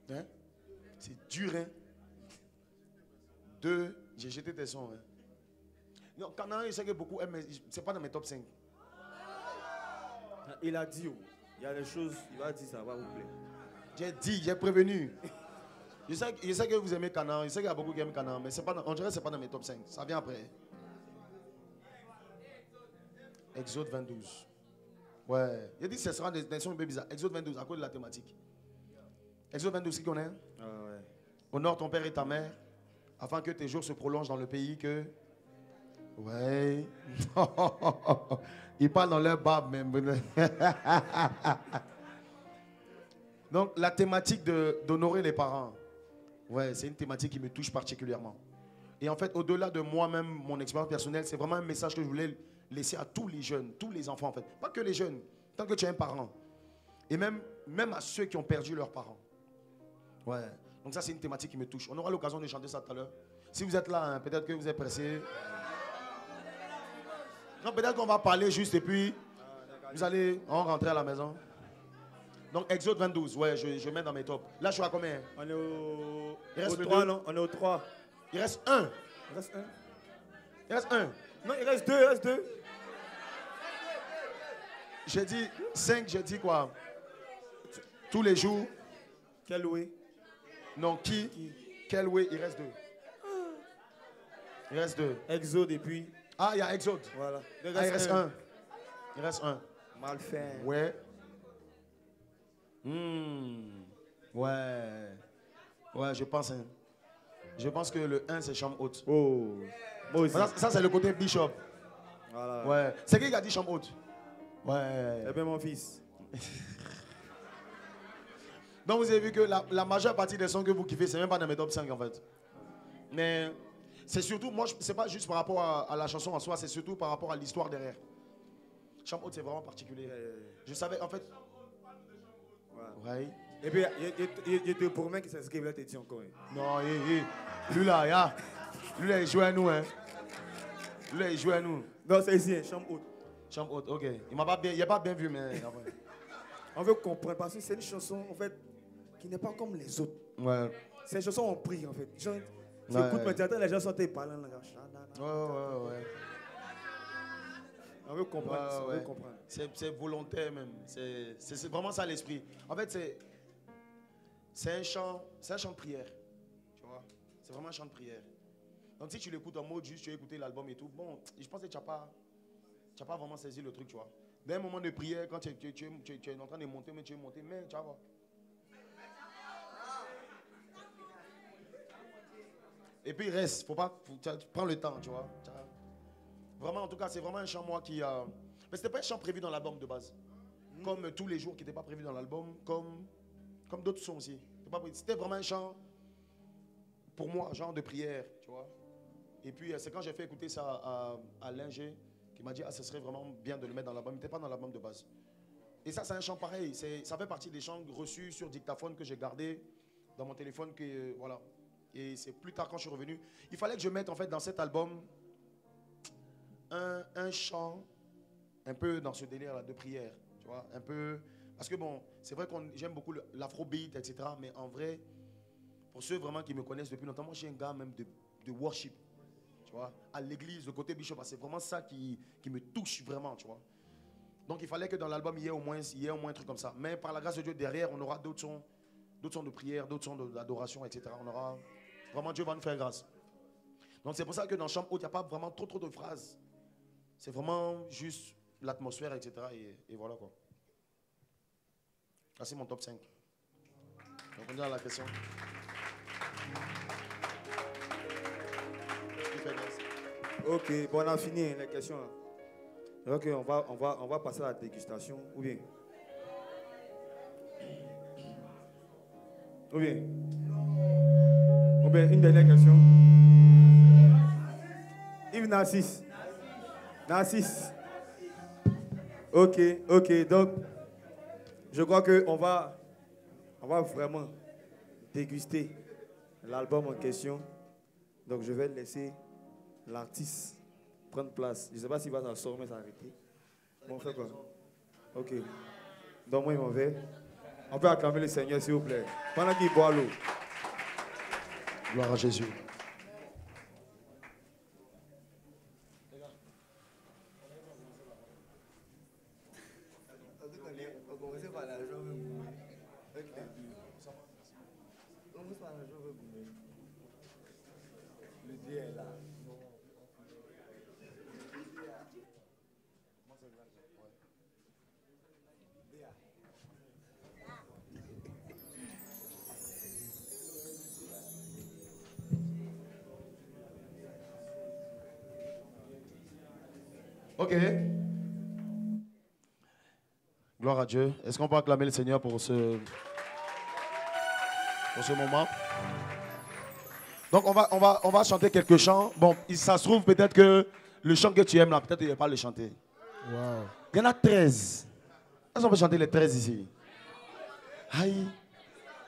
Hein? C'est dur, hein? 2, j'ai jeté tes sons. Hein? Non, Canaan, je sais que beaucoup aiment, mais c'est pas dans mes top 5. Il a dit, il y a des choses, il va dire, ça va vous plaire. J'ai dit, j'ai prévenu. Je sais que vous aimez Canaan, je sais qu'il y a beaucoup qui aiment Canaan, mais on dirait que ce n'est pas dans mes top 5. Ça vient après. Exode 22. Ouais. Il a dit que ce sera des sons un peu bizarres. Exode 22, à cause de la thématique. Exode 22, qui connaît? Ah ouais. Honore ton père et ta mère, afin que tes jours se prolongent dans le pays que... Ouais. Ils parlent dans leur barbe même. Donc, la thématique d'honorer les parents, ouais, c'est une thématique qui me touche particulièrement. Et en fait, au-delà de moi-même, mon expérience personnelle, c'est vraiment un message que je voulais laisser à tous les jeunes, tous les enfants en fait. Pas que les jeunes, tant que tu es un parent. Et même à ceux qui ont perdu leurs parents. Ouais. Donc ça, c'est une thématique qui me touche. On aura l'occasion de chanter ça tout à l'heure. Si vous êtes là, hein, peut-être que vous êtes pressés. Non, peut-être qu'on va parler juste et puis vous allez rentrer à la maison. Donc Exode 22, ouais, je mets dans mes tops. Là, je suis à combien? On est au, Il reste au le 3, deux. non? On est au 3. Il reste un. Il reste 1. Il reste un. Non, il reste 2, il reste 2. J'ai dit 5, j'ai dit quoi? Tous les jours. Quel loué? Non, qui? Quel way? Il reste 2. Il reste 2. Exode et puis... Ah, il y a Exode. Voilà. Ah, il reste un. Il reste un. Mal fait. Ouais. Ouais. Ouais, je pense. Hein. Je pense que le 1, c'est chambre haute. Oh. Moi aussi. Ça c'est le côté bishop. Voilà. Ouais. C'est qui a dit chambre haute? Ouais. Eh bien, mon fils. Donc, vous avez vu que la majeure partie des sons que vous kiffez, c'est même pas dans mes top 5 en fait. Mais c'est surtout, moi, c'est pas juste par rapport à la chanson en soi, c'est surtout par rapport à l'histoire derrière. Chambre haute, c'est vraiment particulier. Je savais, en fait. Ouais. Et puis, il te promet que c'est ce qu'il va te dire encore. Non, lui là, il joue à nous, hein. Lui là, il joue à nous. Non, c'est ici, chambre haute. Chambre haute, ok. Il n'a pas bien vu, mais. On veut comprendre parce que c'est une chanson, en fait, qui n'est pas comme les autres. Ouais. C'est une chanson en prie, en fait. Genre, Ouais. écoute, mais tu attends, les gens sont parlant. Ouais. On veut comprendre. Ouais. On veut comprendre. C'est volontaire même. C'est vraiment ça l'esprit. En fait, c'est un chant de prière. Tu vois? C'est vraiment un chant de prière. Donc si tu l'écoutes en mode juste, tu as écouté l'album et tout, bon, je pense que tu n'as pas vraiment saisi le truc, tu vois. D'un moment de prière, quand tu es en train de monter, mais tu vas voir. Et puis il reste, tu prends le temps, tu vois. Vraiment, en tout cas, c'est vraiment un chant, moi, qui a... Mais c'était pas un chant prévu dans l'album de base. Comme tous les jours qui n'étaient pas prévus dans l'album, comme d'autres sons aussi. C'était vraiment un chant, pour moi, genre de prière, tu vois. Et puis, c'est quand j'ai fait écouter ça à Linger, qui m'a dit, ce serait vraiment bien de le mettre dans l'album. Il n'était pas dans l'album de base. Et ça, c'est un chant pareil. Ça fait partie des chants reçus sur dictaphone que j'ai gardé dans mon téléphone. Voilà. Et c'est plus tard quand je suis revenu. Il fallait que je mette en fait dans cet album un chant un peu dans ce délire-là de prière. Tu vois, un peu... Parce que bon, c'est vrai que j'aime beaucoup l'afrobeat, etc. Mais en vrai, pour ceux vraiment qui me connaissent depuis longtemps, moi je suis un gars même de worship. Tu vois, à l'église, le côté bishop, c'est vraiment ça qui me touche vraiment, tu vois. Donc il fallait que dans l'album, il y ait au moins un truc comme ça. Mais par la grâce de Dieu, derrière, on aura d'autres sons de prière, d'autres sons d'adoration, etc. On aura... Vraiment, Dieu va nous faire grâce. Donc c'est pour ça que dans Chambre haute, il n'y a pas vraiment trop de phrases. C'est vraiment juste l'atmosphère, etc. Et voilà quoi. Ça, c'est mon top 5. Donc on est à la question. Ok, bon, on a fini les questions. Ok, on va passer à la dégustation. Ou bien une dernière question. Yves Narcisse. Ok, donc je crois qu'on va vraiment déguster l'album en question. Donc je vais laisser l'artiste prendre place. Je ne sais pas s'il va s'asseoir, mais s'arrêter. Bon, on fait quoi? Ok. Donne-moi mon verre. On peut acclamer le Seigneur, s'il vous plaît. Pendant qu'il boit l'eau. Gloire à Jésus. On commence par la joie. Le Dieu est là. Ok. Gloire à Dieu. Est-ce qu'on peut acclamer le Seigneur pour ce moment? Donc on va chanter quelques chants. Bon, ça se trouve peut-être que le chant que tu aimes là, peut-être tu ne vas pas le chanter. Wow. Il y en a 13. Est-ce qu'on peut chanter les 13 ici? Aïe.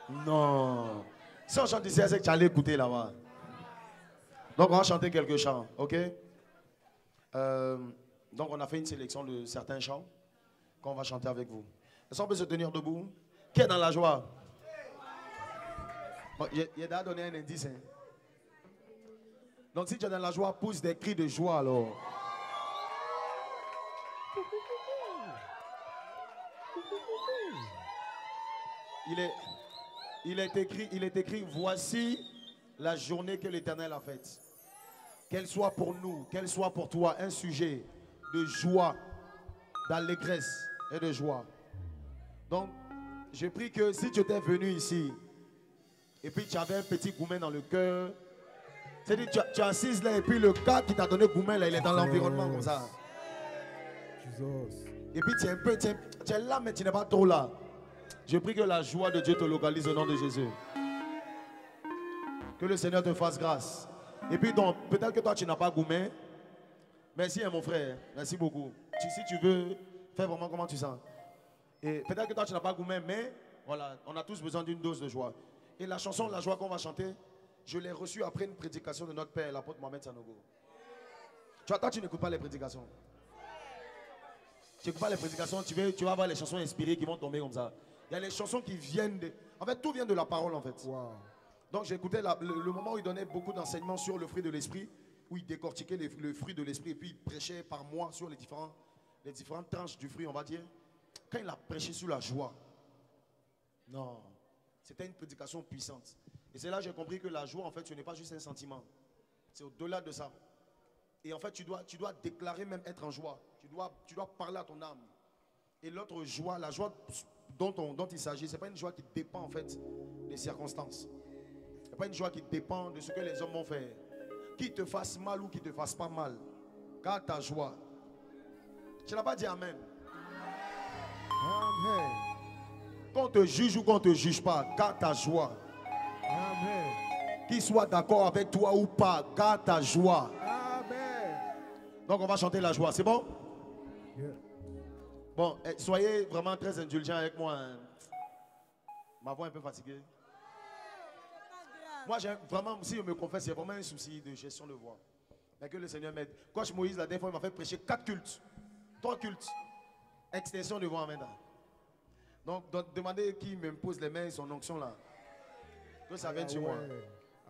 Non. Si on chante ici, c'est que tu allais écouter là-bas. Donc on va chanter quelques chants, ok? Donc on a fait une sélection de certains chants qu'on va chanter avec vous. Est-ce qu'on peut se tenir debout? Qui est dans la joie? Bon, il a déjà donné un indice. Hein? Donc si tu es dans la joie, pousse des cris de joie alors. Il est écrit, voici la journée que l'Éternel a faite. Qu'elle soit pour nous, qu'elle soit pour toi un sujet de joie, d'allégresse et de joie. Donc, je prie que si tu étais venu ici et puis tu avais un petit goumen dans le cœur, c'est-à-dire tu es assise là et puis le gars qui t'a donné goumen là, il est dans l'environnement comme ça. Et puis tu es là mais tu n'es pas trop là. Je prie que la joie de Dieu te localise au nom de Jésus. Que le Seigneur te fasse grâce. Et puis donc, peut-être que toi tu n'as pas gourmet. Merci mon frère, merci beaucoup. Si tu veux, fais vraiment comment tu sens. Et peut-être que toi tu n'as pas gourmet, mais voilà, on a tous besoin d'une dose de joie. Et la chanson La joie qu'on va chanter, je l'ai reçue après une prédication de notre père, l'apôtre Mohamed Sanogo. Tu vois, toi tu n'écoutes pas les prédications. Tu n'écoutes pas les prédications, tu vas avoir les chansons inspirées qui vont tomber comme ça. Il y a les chansons qui viennent de... En fait, tout vient de la parole, en fait. Wow. Donc, j'ai écouté le moment où il donnait beaucoup d'enseignements sur le fruit de l'esprit, où il décortiquait le fruit de l'esprit, et puis il prêchait par mois sur les différentes tranches du fruit, on va dire. Quand il a prêché sur la joie, non, c'était une prédication puissante. Et c'est là que j'ai compris que la joie, en fait, ce n'est pas juste un sentiment. C'est au-delà de ça. Et en fait, tu dois déclarer même être en joie. Tu dois parler à ton âme. Et l'autre joie, la joie dont il s'agit, ce n'est pas une joie qui dépend en fait des circonstances. Ce n'est pas une joie qui dépend de ce que les hommes vont faire. Qu'il te fasse mal ou qu'il ne te fasse pas mal. Car ta joie. Tu n'as pas dit amen. Amen. Qu'on te juge ou qu'on ne te juge pas, car ta joie. Amen. Qu'il soit d'accord avec toi ou pas, car ta joie. Amen. Donc on va chanter la joie, c'est bon? Yeah. Bon, soyez vraiment très indulgents avec moi. Hein. Ma voix est un peu fatiguée. Moi, vraiment, si je me confesse, c'est vraiment un souci de gestion de voix. Mais que le Seigneur m'aide. Coach Moïse, la dernière fois, il m'a fait prêcher 4 cultes. 3 cultes. Extension de voix maintenant. Donc, demandez qui me pose les mains et son onction là. Que ça vienne chez moi.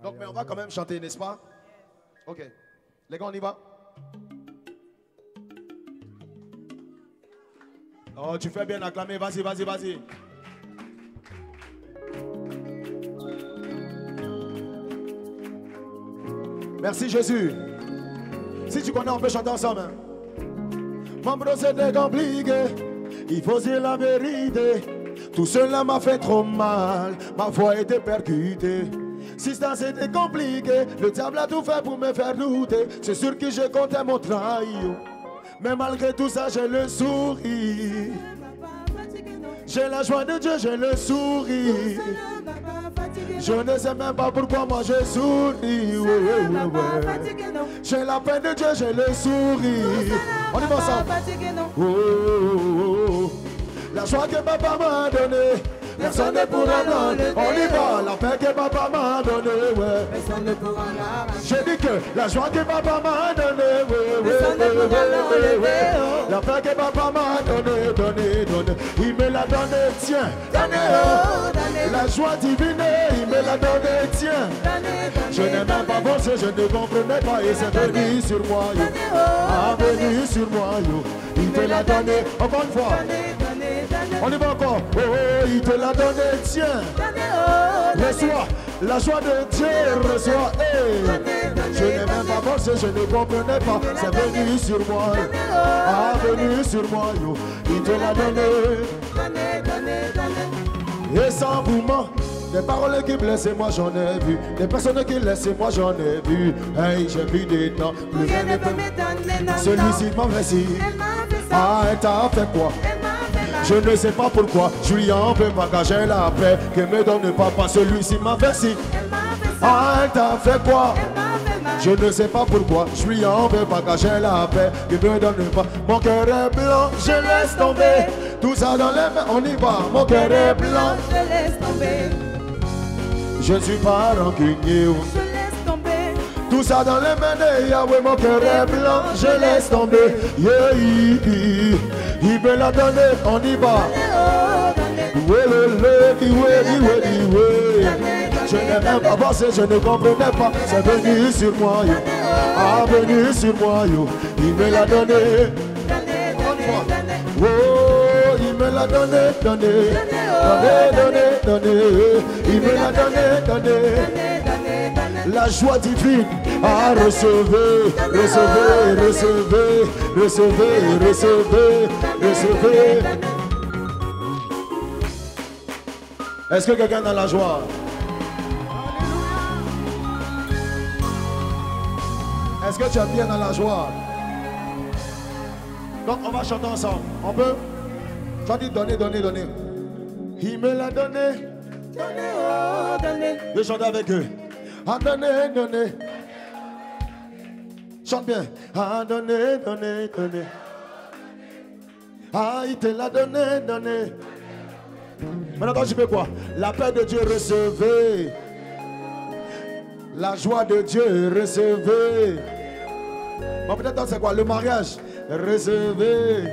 Donc, mais on va quand même chanter, n'est-ce pas? Ok. Les gars, on y va? Oh, tu fais bien acclamer. Vas-y, vas-y, vas-y. Merci Jésus. Si tu connais, on peut chanter ensemble. Hein? Mon bro, c'était compliqué. Il faut dire la vérité. Tout cela m'a fait trop mal. Ma foi était percutée. Si ça c'était compliqué, le diable a tout fait pour me faire douter. C'est sûr que je comptais mon trahison. Mais malgré tout ça, j'ai le sourire. J'ai la joie de Dieu, j'ai le sourire. Je ne sais même pas pourquoi moi je souris. J'ai la peine de Dieu, j'ai le sourire. On y va ensemble. Oh, oh, oh. La joie que papa m'a donnée, personne ne pourra l'enlever. On y va, la paix que papa m'a donnée, ouais. Personne ne pourra l'arracher. J'ai dit que la joie que papa m'a donnée, ouais, personne ne pourra l'enlever. La paix que papa m'a donnée, il me l'a donnée, tiens. La joie divine, il me l'a donnée, tiens. Je n'ai même pas pensé, je ne comprenais pas et c'est venu sur moi, yo. Ah, venu sur moi, yo. Il te l'a donné, encore une fois. On y va encore. Oh, oh, il te l'a donné, tiens. Reçois la joie de Dieu, reçois. Hey. Je n'ai même pas pensé, je ne comprenais pas. C'est venu sur moi. Ah, venu sur moi, yo. Il te l'a donné. Et sans mouvement, Des paroles qui blessent, moi j'en ai vu. Des personnes qui laissent, moi j'en ai vu. Hey, j'ai vu des temps. Plus rien ne peut m'étonner. Celui-ci m'a fait ci. Ah, elle t'a fait quoi? Je ne sais pas pourquoi. Julien peut pas cacher la paix que me donne papa. Celui-ci m'a fait ci. Ah, elle t'a fait quoi? Je ne sais pas pourquoi. Julien peut pas cacher la paix que me donne pas. Mon cœur est blanc, je laisse tomber. Tout ça dans les mains, on y va. Mon cœur est blanc, Je laisse tomber. je ne suis pas rancunier. Je laisse tomber. Tout ça dans les mains de Yahweh, mon cœur est blanc, je laisse tomber. Yeah, il me l'a donné, on y va. Je n'ai même pas pensé, je ne comprenais pas. C'est venu sur moi, yo. Ah, venu sur moi, yo. Il me l'a donné. Oh, il me l'a donné, donné. Donné, donné. Il me l'a donné, donné. La joie divine, ah, recevez, recevez, recevez, recevez, recevez, recevez. Est-ce que quelqu'un a la joie? Est-ce que tu es bien dans la joie? Donc on va chanter ensemble. On peut? Tu as dit donner, donner, donner. Il me l'a donné. Donner, oh, donner. Je chante avec eux. Ah, donner, donner. Chante bien. Ah, donner, donner, donner. Ah, il te l'a donné, donné. Maintenant, tu fais quoi? La paix de Dieu, recevez. La joie de Dieu, recevez. Bon, peut-être c'est quoi? Le mariage, recevez.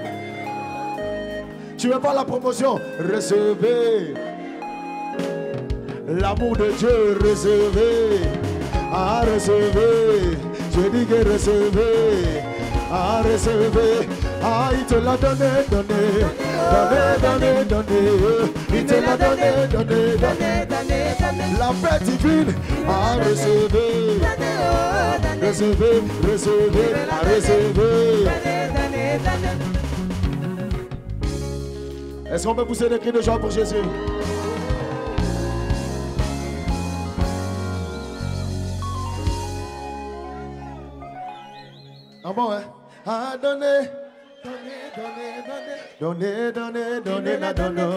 Tu veux pas la promotion? Recevez. L'amour de Dieu, recevez. Ah, recevez. Je dis que recevez. Ah, recevez. Ah, il te l'a donné, donné. Donné, donné, donné. Il te l'a donné, donné, donné. La paix divine. Ah, recevez. Recevez, recevez, ah, recevez. Est-ce qu'on peut pousser des cris de joie pour Jésus? Ah bon, hein? Ah, donnez. Donnez, donnez, donnez, donnez, donnez,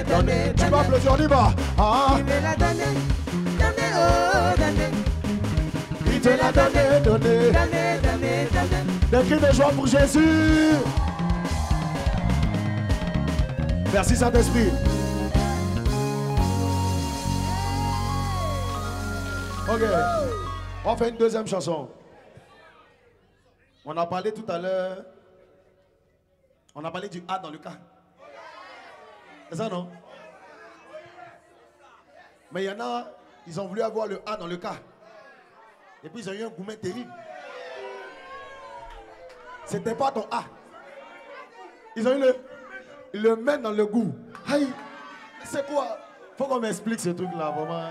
donnez. Tu vas applaudir, on y va. Ah. Il me l'a donné. Donné, oh, donné. Il te l'a donné, donné. Donné, donné, donné. Des cris de joie pour Jésus. Merci Saint-Esprit. Ok. On fait une deuxième chanson. On a parlé tout à l'heure. On a parlé du A dans le cas. C'est ça, non? Mais il y en a, ils ont voulu avoir le A dans le cas. Et puis ils ont eu un gourmet terrible. C'était pas ton A. Ils ont eu le mettre dans le goût. Aïe, c'est quoi? Faut qu'on m'explique ce truc-là, vraiment.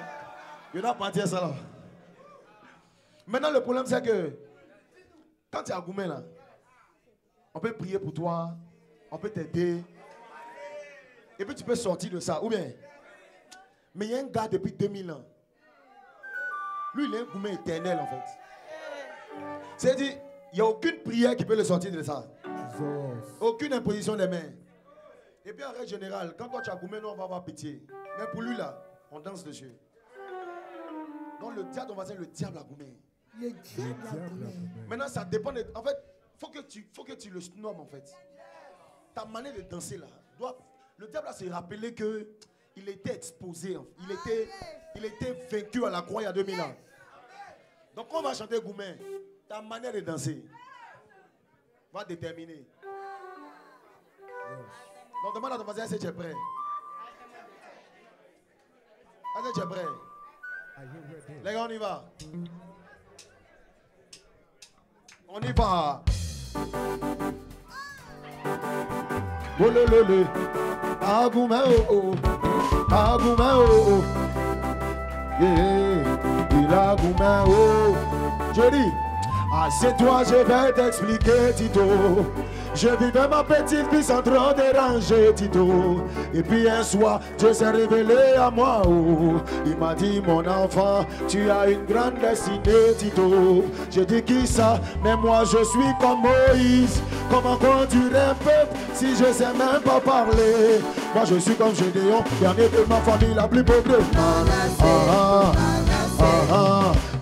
Il doit partir ça là. Maintenant, le problème, c'est que quand tu es à Goumé, là, on peut prier pour toi, on peut t'aider, et puis tu peux sortir de ça. Ou bien, mais il y a un gars depuis 2000 ans. Lui, il est un Goumé éternel, en fait. C'est-à-dire, il n'y a aucune prière qui peut le sortir de ça. Aucune imposition des mains. Et puis, en règle générale, quand toi tu as Goumé, nous, on va avoir pitié. Mais pour lui, là, on danse dessus. Donc, le diable, on va dire le diable à Goumé. Maintenant, ça dépend de... En fait, faut que tu le snobs, en fait. Ta manière de danser, là, le diable, là, s'est rappelé qu'il était exposé. Il était vaincu à la croix il y a 2000 ans. Donc, on va chanter Goumé. Ta manière de danser va déterminer. Donc, demande à ton voisin si tu es prêt. Est-ce que tu es prêt? Les gars, on y va. On y va. Oh le le. Agouma oh oh. Agouma oh oh. Yeah. Il a gouma oh. Je dis, assieds-toi, je vais t'expliquer, Tito. Je vivais ma petite vie sans trop déranger Tito. Et puis un soir, Dieu s'est révélé à moi. Oh. Il m'a dit, mon enfant, tu as une grande destinée Tito. J'ai dit, qui ça? Mais moi je suis comme Moïse. Comment conduire un peuple si je sais même pas parler? Moi je suis comme Gédéon, dernier de ma famille, la plus pauvre de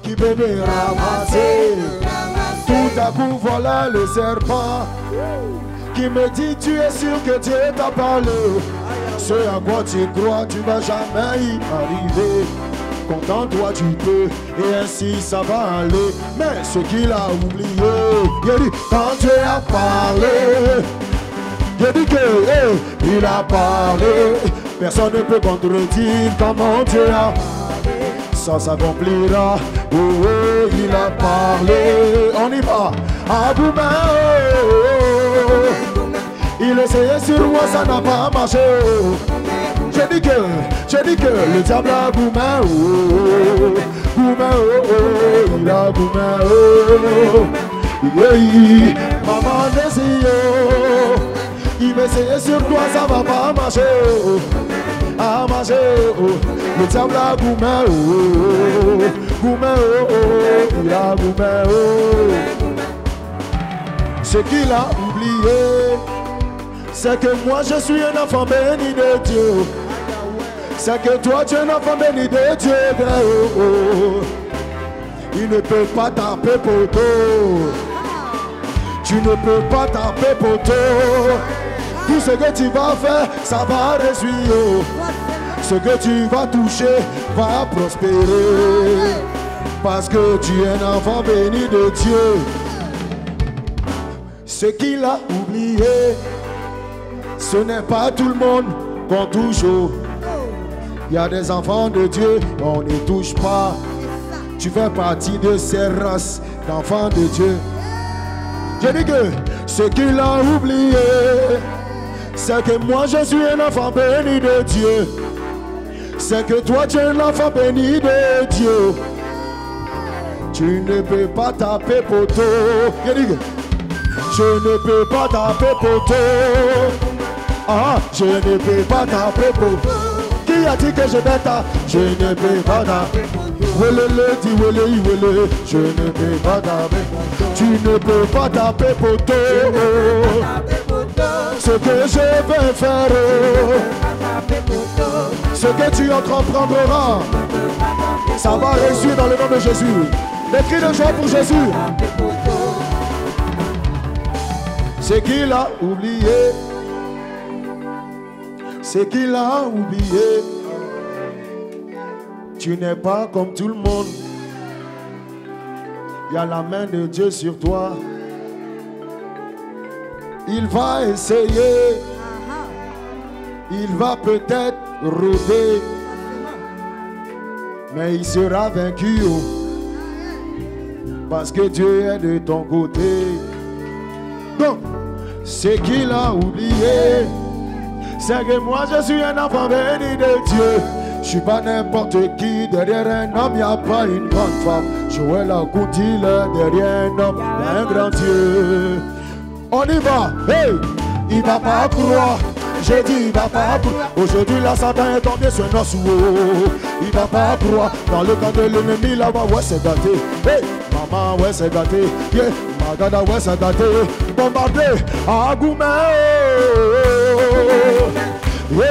qui peut me ramasser. Tout à coup voilà le serpent qui me dit, tu es sûr que Dieu t'a parlé? Ce à quoi tu crois, tu vas jamais y arriver. Contente-toi, tu peux, et ainsi ça va aller. Mais ce qu'il a oublié, il a dit, quand Dieu a parlé, il a dit que il a parlé. Personne ne peut contredire comment Dieu a parlé. Ça s'accomplira. Oh, oh, il a parlé. On y va. À Goumen, oh, il essayait sur moi, ça n'a pas marché. Oh. J'ai dit que le diable a Goumen, oh, Goumen, oh, oh, il a Goumen, oh, yeah, maman essayé, oh, il va essayer sur toi, ça va pas marcher, oh, à marcher, oh, le diable a Goumen, oh, Goumen, oh, oh, il a Goumen, oh. Ce qu'il a oublié, c'est que moi je suis un enfant béni de Dieu. C'est que toi tu es un enfant béni de Dieu. Oh, oh. Il ne peut pas taper poteau. Tu ne peux pas taper poteau. Tout ce que tu vas faire, ça va réussir. Ce que tu vas toucher va prospérer. Parce que tu es un enfant béni de Dieu. Ce qu'il a oublié, ce n'est pas tout le monde qu'on touche. Il y a des enfants de Dieu, on ne touche pas. Tu fais partie de ces races d'enfants de Dieu. Je dis que ce qu'il a oublié, c'est que moi je suis un enfant béni de Dieu. C'est que toi tu es un enfant béni de Dieu. Tu ne peux pas taper poteau. Je dis que je ne peux pas taper poteau. Ah, je ne peux pas taper poteau. Qui a dit que je vais taper? Je ne peux pas taper. Welele dit wele wele. Je ne peux pas taper. Tu ne peux pas taper poteau. Ce que je vais faire, ce que tu entreprendras, ça va réussir dans le nom de Jésus. Des cris de joie pour Jésus. Ce qu'il a oublié, ce qu'il a oublié, tu n'es pas comme tout le monde. Il y a la main de Dieu sur toi. Il va essayer, il va peut-être rôder, mais il sera vaincu, parce que Dieu est de ton côté. Donc, ce qu'il a oublié, c'est que moi je suis un enfant béni de Dieu. Je suis pas n'importe qui. Derrière un homme, il n'y a pas une grande femme. Joël a goûté derrière un homme, il y a un grand Dieu. On y va. Hey, il va pas croire. J'ai dit il va pas croire. Aujourd'hui la Satan est tombé sur nos sous. Il va pas croire. Dans le camp de l'ennemi là-bas, ouais c'est gâté. Hey, maman, ouais c'est gâté. Yeah, Magada, ouais c'est gâté. Bombardé à Goumen. Oui,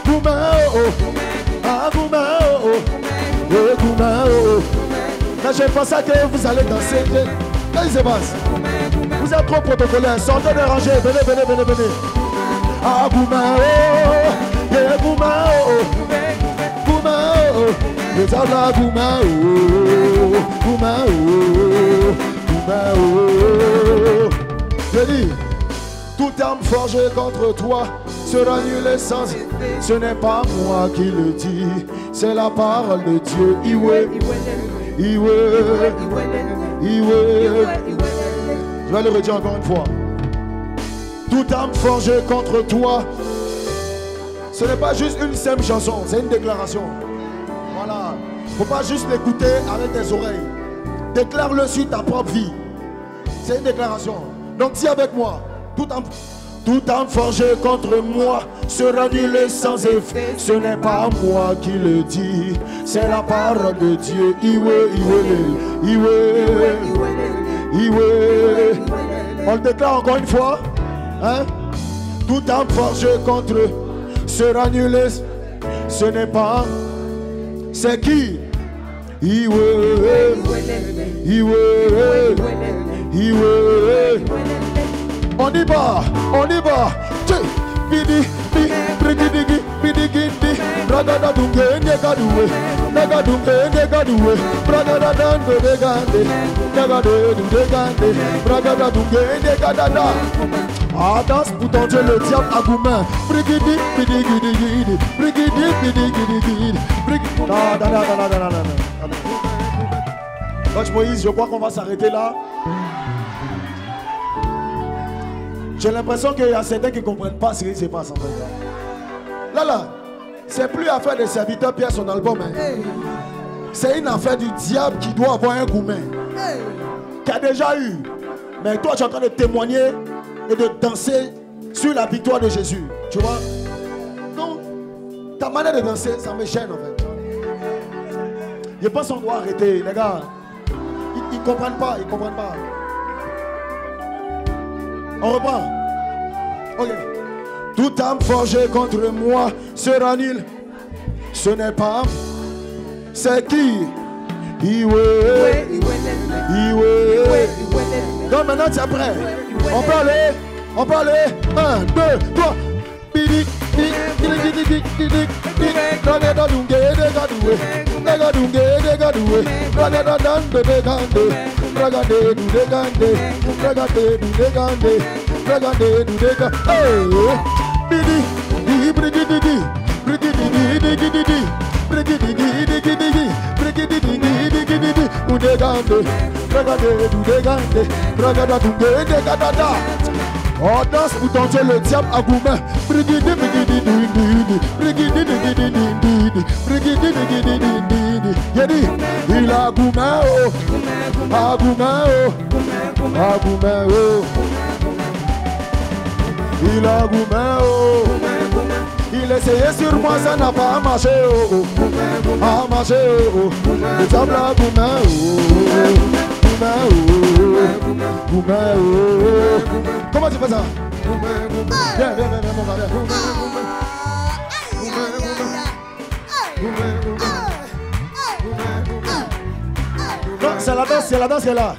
Goumen, à Goumen, Goumen. Mais je pensais que vous allez danser. Qu'est-ce qui se passe? Vous êtes trop protocolaire. Sortez de rangée. Venez, venez, venez, venez. À Goumen, Goumen, Goumen. Le diable à Goumen, Goumen, Goumen. Je dis, toute arme forgée contre toi sera nulle sans. Ce n'est pas moi qui le dis, c'est la parole de Dieu. Iwe, Iwe, Iwe. Je vais le redire encore une fois. Toute arme forgée contre toi, ce n'est pas juste une simple chanson, c'est une déclaration. Voilà. Il ne faut pas juste l'écouter avec tes oreilles. Déclare-le sur ta propre vie. C'est une déclaration. Donc dis avec moi, tout arme forgé contre moi sera nul sans effet. Ce n'est pas moi qui le dis, c'est la parole de Dieu. On le déclare encore une fois. Hein? Tout arme forgé contre sera nul. Ce n'est pas. C'est qui? On y va, on y va. Bidi, brigidi, bidigindi, bragada dunge, negaduwe, nagadunge, negaduwe, bragada dande, negande, negade, negande, bragada dunge, negadada. Ah, danse pour ton Dieu, le diable à Goumin. Brigidi, bidigidi, brigidi, bidigidi, brigidi. Non. Coach Moïse, je crois qu'on va s'arrêter là. J'ai l'impression qu'il y a certains qui ne comprennent pas ce qui se passe en fait. Là, c'est plus affaire des serviteurs Pierre son album. Hein. C'est une affaire du diable qui doit avoir un gourmet. Qui a déjà eu. Mais toi, tu es en train de témoigner et de danser sur la victoire de Jésus. Tu vois? Donc, ta manière de danser, ça me gêne en fait. Je pense qu'on doit arrêter, les gars. Ils ne comprennent pas, ils ne comprennent pas. On reprend. Ok. Tout âme forgée contre moi sera nul. Ce n'est pas. C'est qui? Iwe. Donc maintenant tu es prêt. On peut aller. On peut aller. 1, 2, 3. Bidi. Oh, danse pour ton Dieu, le diable à Goumin. Il a Goumin, oh. A Goumin, oh. A Goumin, oh. Il a Goumin, oh. Il essayait sur moi, ça n'a pas marché, oh. A marché, oh. Le diable à Goumin, oh. Comment tu fais ça? Viens, mon gars, non, c'est la danse qui est là.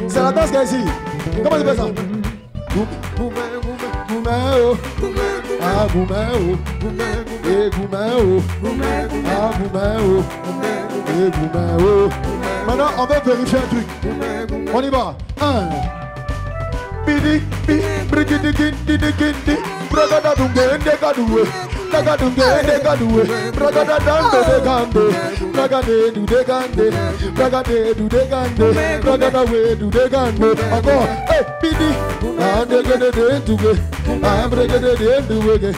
C'est la danse qui est ici. Comment tu fais ça? Ah, maintenant, on va vérifier un truc. On y va. 1. Bidi, brigidi, gindi, bragada dunge, negaduwe, nagadunge, negaduwe, bragada dande, degande, bragade, du degande, bragade, du degande, bragada we, du degande. Encore. Hey, bidi, degade, duge, bragade, duge.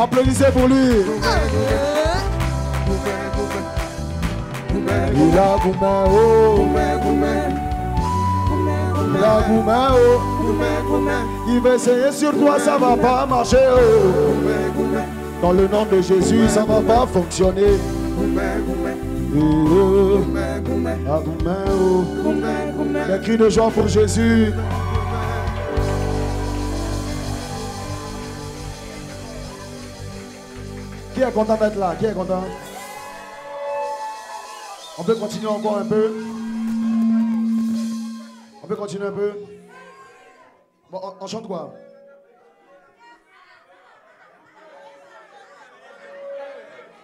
Applaudissez pour lui. Il a Goumin, oh. Il a Goumin, oh. Il va essayer sur toi, ça va pas marcher, oh. Dans le nom de Jésus, ça va pas fonctionner. Oh. Ah, Goumin, oh. Des cris de joie pour Jésus. Qui est content d'être là? Qui est content? On peut continuer encore un peu. On peut continuer un peu. Bon, on chante quoi?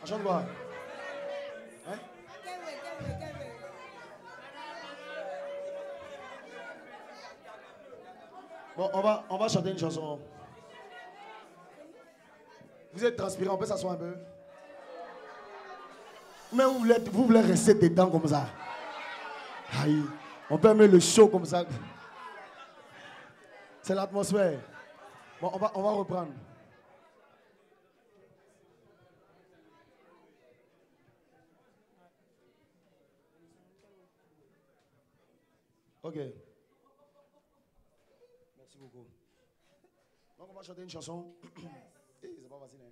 On chante quoi? Hein? Bon, on va chanter une chanson. Vous êtes transpirant, on peut s'asseoir un peu. Mais vous voulez rester dedans comme ça. Aïe, on peut mettre le show comme ça. C'est l'atmosphère. Bon, on va reprendre. Ok. Ok. Merci beaucoup. Donc on va chanter une chanson. C'est pas facile, hein?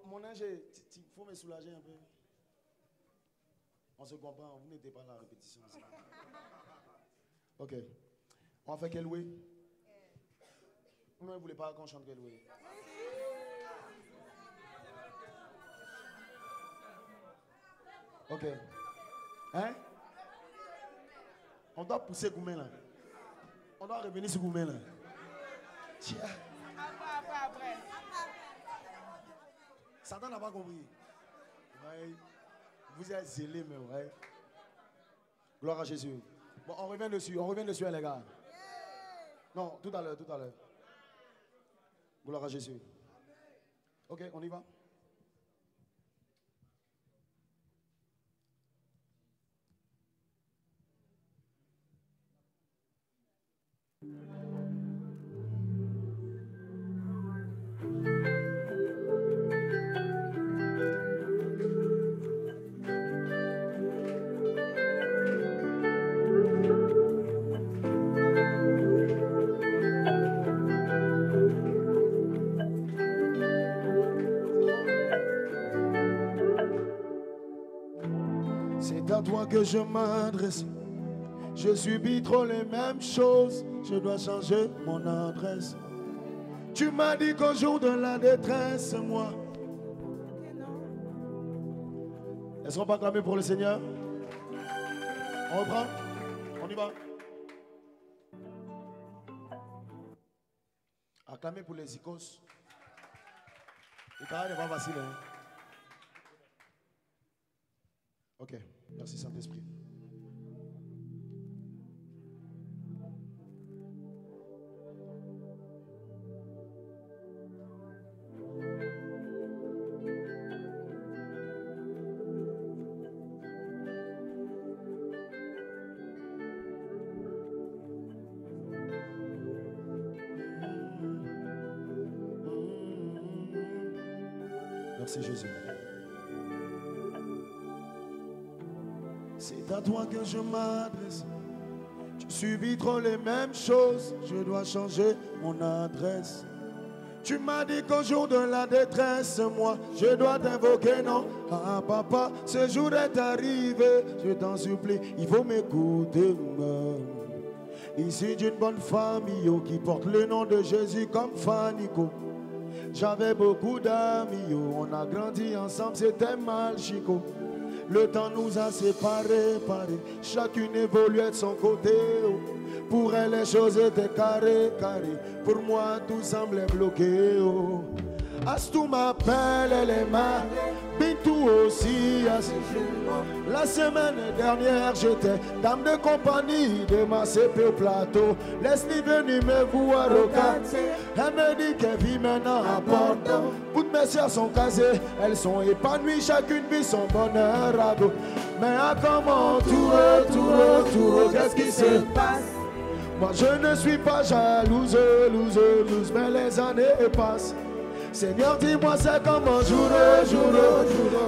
Mon ange, il faut me soulager un peu. On se comprend, vous n'étiez pas là à la répétition. Ok. On va faire quel loué? Non, vous ne voulez pas qu'on chante quel loué? Ok. Hein? On doit pousser Goumé là. On doit revenir sur Goumé là. Tiens. Après. Satan n'a pas compris. Ouais. Vous êtes zélés, mais ouais. Gloire à Jésus. Bon, on revient dessus, les gars. Non, tout à l'heure. Gloire à Jésus. Ok, on y va. C'est à toi que je m'adresse. Je subis trop les mêmes choses. Je dois changer mon adresse. Tu m'as dit qu'au jour de la détresse, moi. Est-ce qu'on peut acclamer pour le Seigneur? On reprend? On y va? Acclamer pour les icônes. Le travail n'est pas facile, hein? Ok, merci Saint-Esprit. Merci Jésus. C'est à toi que je m'adresse. Tu subis trop les mêmes choses. Je dois changer mon adresse. Tu m'as dit qu'au jour de la détresse, moi, je dois t'invoquer, non? Ah papa, ce jour est arrivé. Je t'en supplie, il faut m'écouter. Ici d'une bonne famille qui porte le nom de Jésus comme Fanico. J'avais beaucoup d'amis, on a grandi ensemble, c'était mal chico. Le temps nous a séparés, chacune évoluait de son côté. Pour elle, les choses étaient carrées. Pour moi, tout semblait bloqué. Astou m'appelle, elle est ma Bintou aussi. La semaine dernière, j'étais dame de compagnie de ma CP au plateau. Leslie venue me voir au quartier. Elle me dit qu'elle vit maintenant à Bordeaux. Toutes mes soeurs sont casées, elles sont épanouies, chacune vit son bonheur à dos. Mais à comment tout, qu'est-ce qui se passe? Moi je ne suis pas jalouse, mais les années passent. Seigneur, dis-moi c'est comment jour.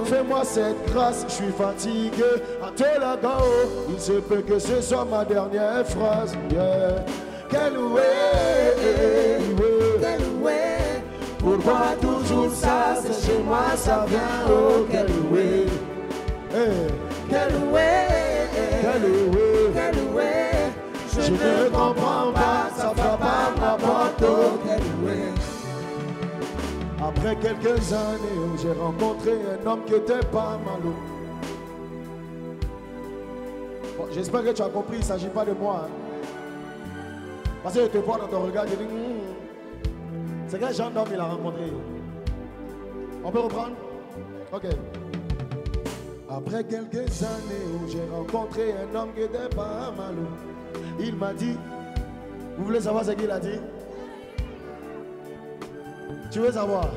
Fais-moi cette grâce, je suis fatigué. À te la gao, il se peut que ce soit ma dernière phrase. Yeah. Quel way, pourquoi toujours ça, c'est chez moi, ça vient. Oh, quel way, je ne comprends pas, ça frappe à ma porte. Oh, quel way. Après quelques années, j'ai rencontré un homme qui était pas mal. Bon, j'espère que tu as compris, il ne s'agit pas de moi. Hein. Parce que je te vois dans ton regard, je dis, c'est quel genre d'homme il a rencontré? On peut reprendre? Ok. Après quelques années où j'ai rencontré un homme qui était pas mal, il m'a dit, vous voulez savoir ce qu'il a dit? Tu veux savoir?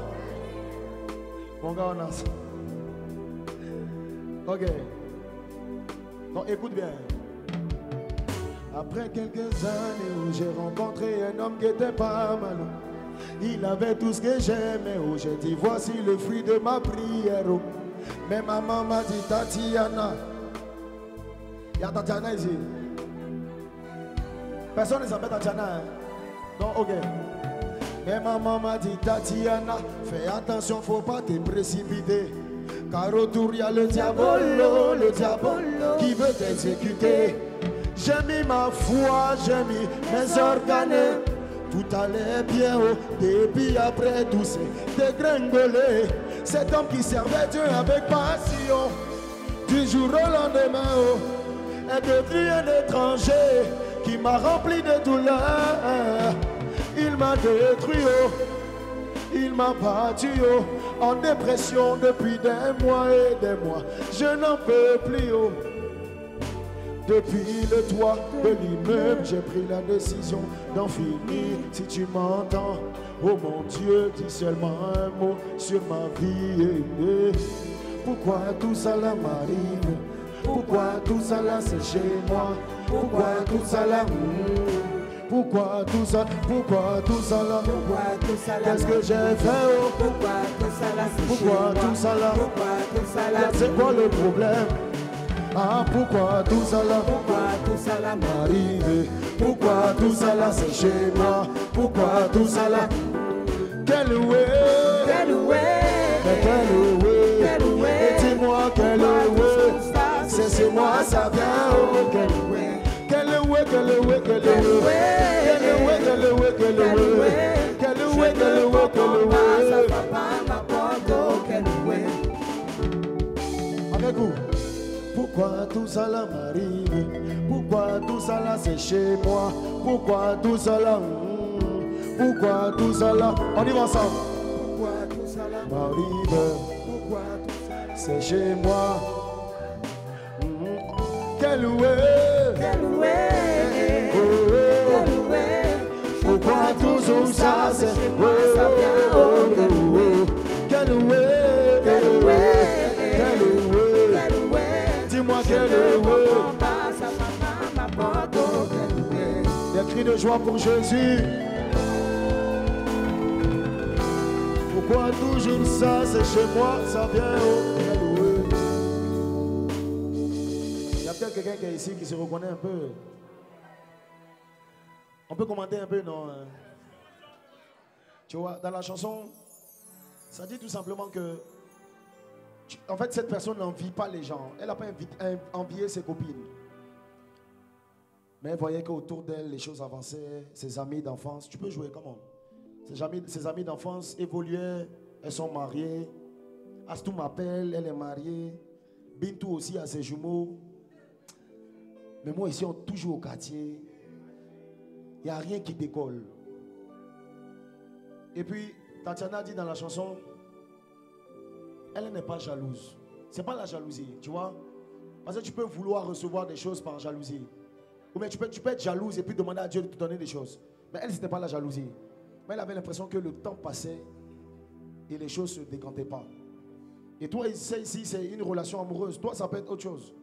Mon gars, on a ça. Ok. Donc écoute bien. Après quelques années où j'ai rencontré un homme qui était pas mal. Il avait tout ce que j'aimais. Oh, j'ai dit voici le fruit de ma prière. Oh. Mais ma maman m'a dit Tatiana, Il y a Tatiana ici. Personne ne s'appelle Tatiana. Hein? Non, ok. Mais ma maman m'a dit, Tatiana, fais attention, faut pas te précipiter. Car autour il y a le diabolo qui veut t'exécuter. J'ai mis ma foi, j'ai mis mes organes. Tout allait bien haut, depuis après tout s'est dégringolé. Cet homme qui servait Dieu avec passion, du jour au lendemain, oh, est devenu un étranger qui m'a rempli de douleur. Il m'a détruit, oh, il m'a battu, oh, en dépression depuis des mois et des mois. Je n'en peux plus, oh. Depuis le toit de l'immeuble, j'ai pris la décision d'en finir. Si tu m'entends, oh mon Dieu, dis seulement un mot sur ma vie. Pourquoi tout ça là m'arrive? Pourquoi tout ça là c'est chez moi? Pourquoi tout ça là? Pourquoi tout ça? Pourquoi tout ça là? Qu'est-ce que j'ai fait? Oh? Pourquoi tout ça là? Pourquoi tout ça là? Pourquoi tout ça là? C'est quoi le problème? Ah, pourquoi tout ça là? Pourquoi tout ça là m'arrive? Pourquoi tout ça là c'est chez moi? Pourquoi tout ça là? Quel oué? Quel oué? Mais quel oué? Quel oué? Et dis-moi quel oué? C'est chez moi ça vient, oh quel oué? Quel oué? Quel oué? Quel oué? Quel oué? Quel oué? Quel oué? Quel oué? Quel oué? Quel oué? Avec vous. Pourquoi tout ça là m'arrive? Pourquoi tout ça là c'est chez moi? Pourquoi tout ça là? Pourquoi tout ça là? On y va ensemble. Pourquoi tout ça là m'arrive? Pourquoi tout ça là c'est chez moi? Quel oué? Quel oué? Quel oué? Pourquoi tout ça c'est chez moi? Quel oué? Quel oué? Quel oué? Dis-moi quel oué? Des cris de joie pour Jésus. Pourquoi toujours ça, c'est chez moi, ça vient au quel oué? Il y a peut-être quelqu'un qui est ici qui se reconnaît un peu. On peut commenter un peu, non? Tu vois, dans la chanson, ça dit tout simplement que en fait, cette personne n'envie pas les gens. Elle n'a pas envié ses copines. Mais elle voyait qu'autour d'elle, les choses avançaient. Ses amis d'enfance, tu peux jouer, comment? Ses amis d'enfance évoluaient. Elles sont mariées. Astou m'appelle, elle est mariée. Bintou aussi a ses jumeaux. Mais moi ici, on est toujours au quartier. Il n'y a rien qui décolle. Et puis, Tatiana dit dans la chanson, elle n'est pas jalouse. Ce n'est pas la jalousie, tu vois. Parce que tu peux vouloir recevoir des choses par jalousie. Ou bien tu peux être jalouse et puis demander à Dieu de te donner des choses. Mais elle, ce n'était pas la jalousie. Mais elle avait l'impression que le temps passait et les choses ne se décantaient pas. Et toi, ici, c'est une relation amoureuse. Toi, ça peut être autre chose.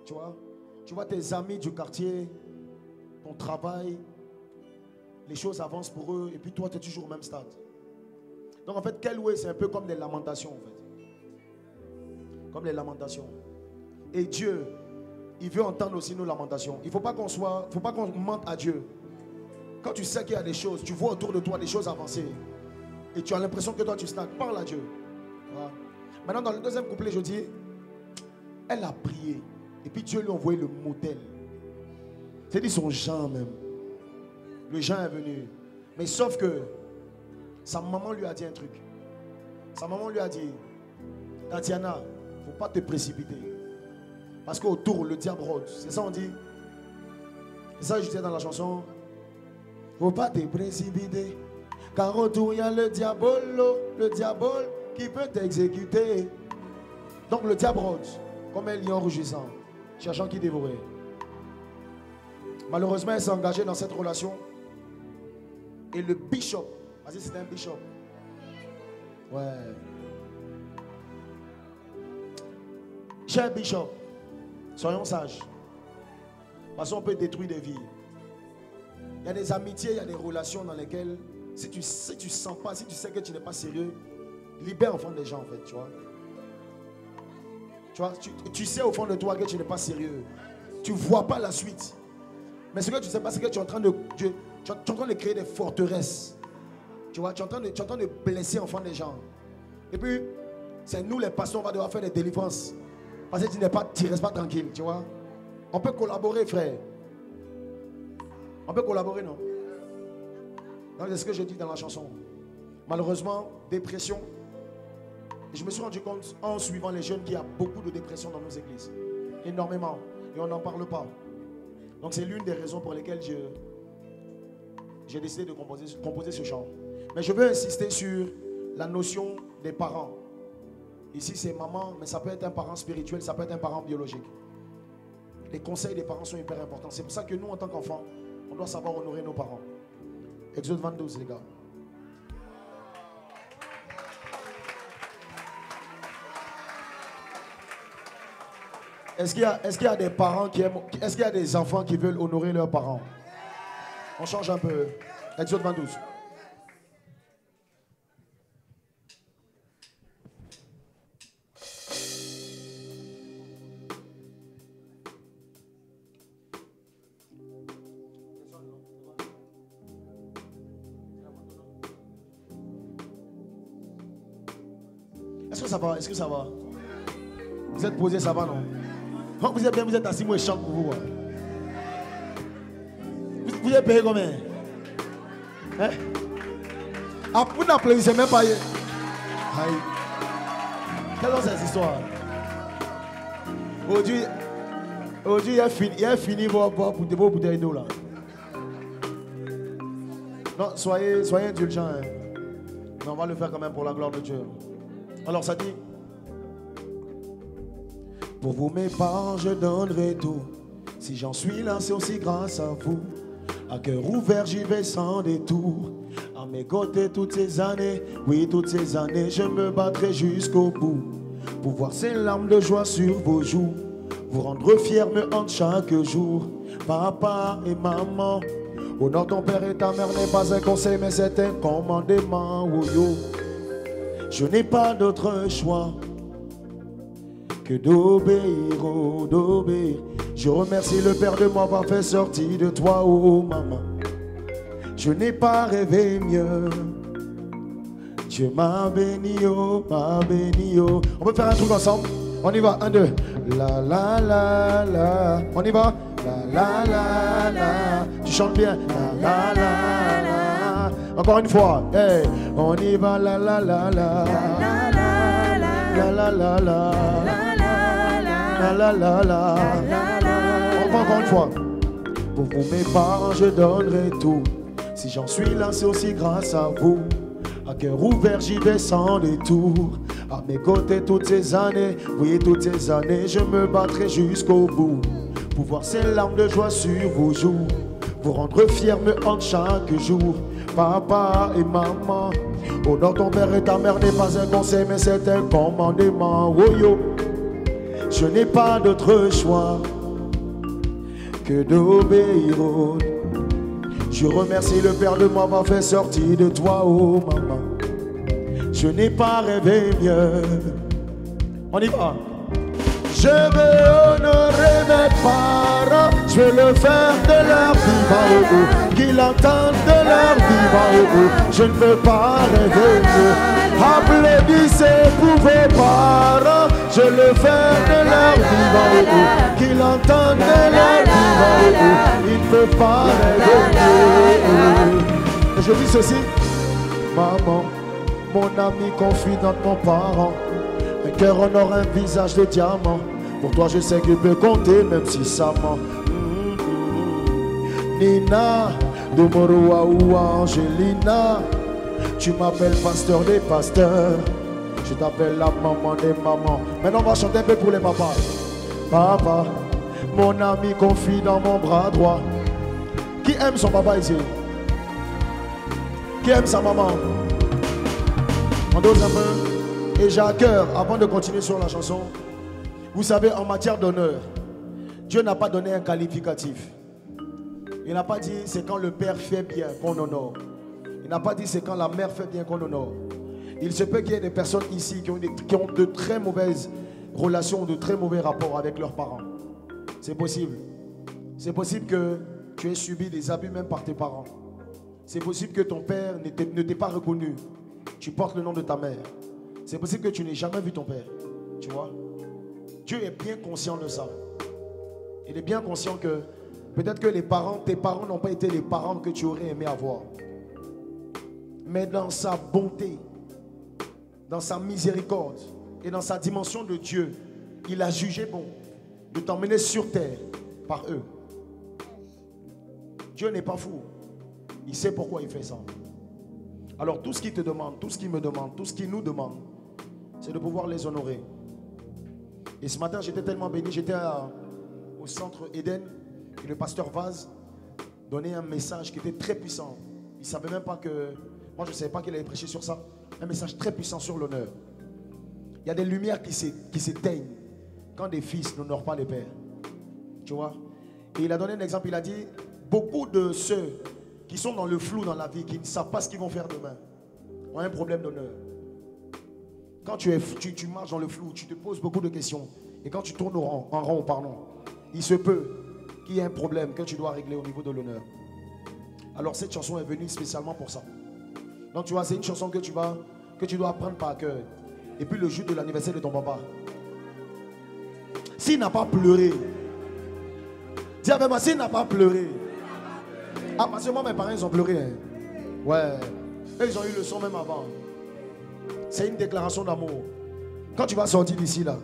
Tu vois? Tu vois tes amis du quartier, ton travail, les choses avancent pour eux et puis toi, tu es toujours au même stade. Donc en fait, quel oué, c'est un peu comme des lamentations en fait. Comme les lamentations. Et Dieu, il veut entendre aussi nos lamentations. Il ne faut pas qu'on mente à Dieu. Quand tu sais qu'il y a des choses, tu vois autour de toi des choses avancées. Et tu as l'impression que toi tu stagnes. Parle à Dieu. Voilà. Maintenant dans le deuxième couplet, je dis, elle a prié. Et puis Dieu lui a envoyé le modèle. C'est-à-dire son Jean même. Le Jean est venu. Mais sauf que sa maman lui a dit un truc. Sa maman lui a dit, Tatiana, il ne faut pas te précipiter. Parce qu'autour, le diable rôde. C'est ça on dit. C'est ça que je disais dans la chanson. Il ne faut pas te précipiter. Car autour, il y a le diable qui peut t'exécuter. Donc le diable rôde, comme un lion rugissant, cherchant qui dévorer. Malheureusement, elle s'est engagée dans cette relation. Et le bishop, parce que c'était un bishop. Ouais. Cher bishop, soyons sages. Parce qu'on peut détruire des vies. Il y a des amitiés, il y a des relations dans lesquelles, si tu sens pas, si tu sais que tu n'es pas sérieux, libère au fond des gens en fait, tu vois. Tu sais au fond de toi que tu n'es pas sérieux. Tu ne vois pas la suite. Mais ce que tu ne sais pas, c'est que tu es en train de, tu es en train de créer des forteresses. Tu vois, tu es en train de blesser enfants des gens. Et puis, c'est nous les pasteurs, on va devoir faire des délivrances. Parce que tu ne restes pas tranquille, tu vois. On peut collaborer, frère. On peut collaborer, non? Donc, c'est ce que je dis dans la chanson. Malheureusement, dépression. Et je me suis rendu compte en suivant les jeunes qu'il y a beaucoup de dépression dans nos églises. Énormément. Et on n'en parle pas. Donc c'est l'une des raisons pour lesquelles j'ai décidé de composer ce chant. Mais je veux insister sur la notion des parents. Ici c'est maman, mais ça peut être un parent spirituel, ça peut être un parent biologique. Les conseils des parents sont hyper importants. C'est pour ça que nous, en tant qu'enfants, on doit savoir honorer nos parents. Exode 22, les gars. Est-ce qu'il y a des parents qui aiment, est-ce qu'il y a des enfants qui veulent honorer leurs parents? On change un peu. Exode 22. Est-ce que ça va? Est-ce que ça va? Vous êtes posé, ça va, non? Quand vous êtes bien, vous êtes assis, moi je chante pour vous. Vous êtes payé combien? Hein? Ah, vous n'applaudissez même pas. Aïe. Quelle est cette histoire? Aujourd'hui, il a fini vos bouteilles d'eau là. Non, soyez indulgents. Hein. Mais on va le faire quand même pour la gloire de Dieu. Alors ça dit: pour vous mes parents je donnerai tout. Si j'en suis là c'est aussi grâce à vous. À cœur ouvert j'y vais sans détour. À mes côtés toutes ces années, oui toutes ces années, je me battrai jusqu'au bout. Pour voir ces larmes de joie sur vos joues. Vous rendre fiers me hante chaque jour. Papa et maman, honore ton père et ta mère n'est pas un conseil mais c'est un commandement. Oh yo. Je n'ai pas d'autre choix que d'obéir, oh, d'obéir. Je remercie le Père de m'avoir fait sortir de toi, oh maman. Je n'ai pas rêvé mieux. Dieu m'a béni, oh, m'a béni, oh. On peut faire un truc ensemble? On y va, 1, 2. La la la la. On y va? La la la la. Tu chantes bien? La la la la. Encore une fois. Hey. On y va, la la la la. La la la la. La la la la. On va encore une fois. Pour vous mes parents je donnerai tout. Si j'en suis là c'est aussi grâce à vous. À cœur ouvert j'y vais sans détour. À mes côtés toutes ces années, oui toutes ces années, je me battrai jusqu'au bout. Pour voir ces larmes de joie sur vos joues. Vous rendre fiers me hante chaque jour. Papa et maman, honore ton père et ta mère n'est pas un conseil mais c'est un commandement. Oh yo. Je n'ai pas d'autre choix que d'obéir. Oh. Je remercie le Père de m'avoir fait sortir de toi, oh maman. Je n'ai pas rêvé mieux. On y va. Je veux honorer mes parents. Je veux le faire de leur vivant, oh, oh. Qu'ils entendent de leur vivant, oh, oh. Je ne veux pas rêver mieux. Applaudissez pour vos parents. Je le fais de leur vivant, oh, oh. Qu'ils entendent de leur vivant, oh, oh. Ils ne peuvent pas rêver. Et je dis ceci: maman, mon ami confidente, mon parent. Un cœur honore un visage de diamant. Pour toi je sais que je peux compter même si ça ment. Nina, Domoroa ou Angelina. Tu m'appelles pasteur des pasteurs. Je t'appelle la maman des mamans. Maintenant on va chanter un peu pour les papas. Papa, mon ami confie dans mon bras droit. Qui aime son papa ici? Qui aime sa maman? On dose un peu. Et j'ai à cœur, avant de continuer sur la chanson, vous savez, en matière d'honneur, Dieu n'a pas donné un qualificatif. Il n'a pas dit c'est quand le père fait bien qu'on honore. Il n'a pas dit c'est quand la mère fait bien qu'on honore. Il se peut qu'il y ait des personnes ici qui ont de très mauvaises relations, de très mauvais rapports avec leurs parents. C'est possible. C'est possible que tu aies subi des abus même par tes parents. C'est possible que ton père ne t'ait pas reconnu. Tu portes le nom de ta mère. C'est possible que tu n'aies jamais vu ton père. Tu vois? Dieu est bien conscient de ça. Il est bien conscient que peut-être que tes parents n'ont pas été les parents que tu aurais aimé avoir. Mais dans sa bonté, dans sa miséricorde et dans sa dimension de Dieu, il a jugé bon de t'emmener sur terre par eux. Dieu n'est pas fou. Il sait pourquoi il fait ça. Alors tout ce qu'il te demande, tout ce qu'il me demande, tout ce qu'il nous demande, c'est de pouvoir les honorer. Et ce matin, j'étais tellement béni. J'étais au centre Eden et le pasteur Vaz donnait un message qui était très puissant. Il ne savait même pas que... Moi, je ne savais pas qu'il avait prêché sur ça. Un message très puissant sur l'honneur. Il y a des lumières qui s'éteignent quand des fils n'honorent pas les pères. Tu vois? Et il a donné un exemple. Il a dit, beaucoup de ceux qui sont dans le flou dans la vie, qui ne savent pas ce qu'ils vont faire demain, ont un problème d'honneur. Quand tu marches dans le flou, tu te poses beaucoup de questions. Et quand tu tournes en rond, pardon, il se peut qu'il y ait un problème que tu dois régler au niveau de l'honneur. Alors cette chanson est venue spécialement pour ça. Donc tu vois, c'est une chanson que tu dois apprendre par cœur. Et puis le jour de l'anniversaire de ton papa, s'il n'a pas pleuré, dis avec moi, s'il n'a pas pleuré. Ah, parce que moi, mes parents, ils ont pleuré. Hein. Ouais. Et ils ont eu le son même avant. C'est une déclaration d'amour. Quand tu vas sortir d'ici, là,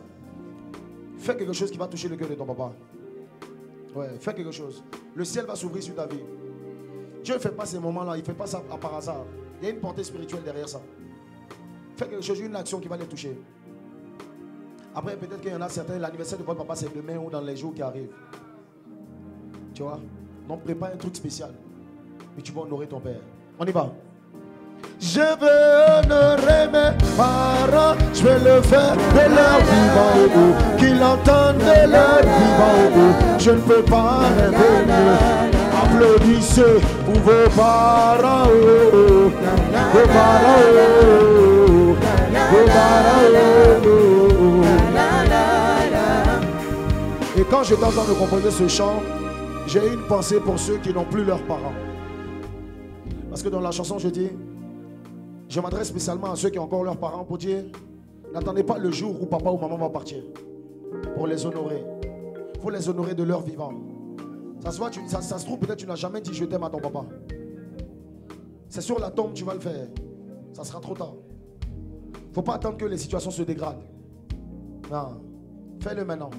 fais quelque chose qui va toucher le cœur de ton papa. Ouais, fais quelque chose. Le ciel va s'ouvrir sur ta vie. Dieu ne fait pas ces moments-là, il ne fait pas ça par hasard. Il y a une portée spirituelle derrière ça. Fais quelque chose, une action qui va les toucher. Après, peut-être qu'il y en a certains, l'anniversaire de votre papa, c'est demain ou dans les jours qui arrivent. Tu vois? Donc prépare un truc spécial. Et tu vas honorer ton père. On y va. Je veux honorer mes parents. Je vais le faire de leur vivant. Qu'ils entendent de leur vivant. Je ne peux pas rêver mieux. Applaudissez pour vos parents. Vos parents. Vos parents. Et quand j'étais en train de composer ce chant, j'ai une pensée pour ceux qui n'ont plus leurs parents. Parce que dans la chanson, je dis, je m'adresse spécialement à ceux qui ont encore leurs parents pour dire, n'attendez pas le jour où papa ou maman va partir. Pour les honorer. Il faut les honorer de leur vivant. Ça se trouve, peut-être tu n'as jamais dit je t'aime à ton papa. C'est sur la tombe que tu vas le faire. Ça sera trop tard. Il ne faut pas attendre que les situations se dégradent. Non. Fais-le maintenant.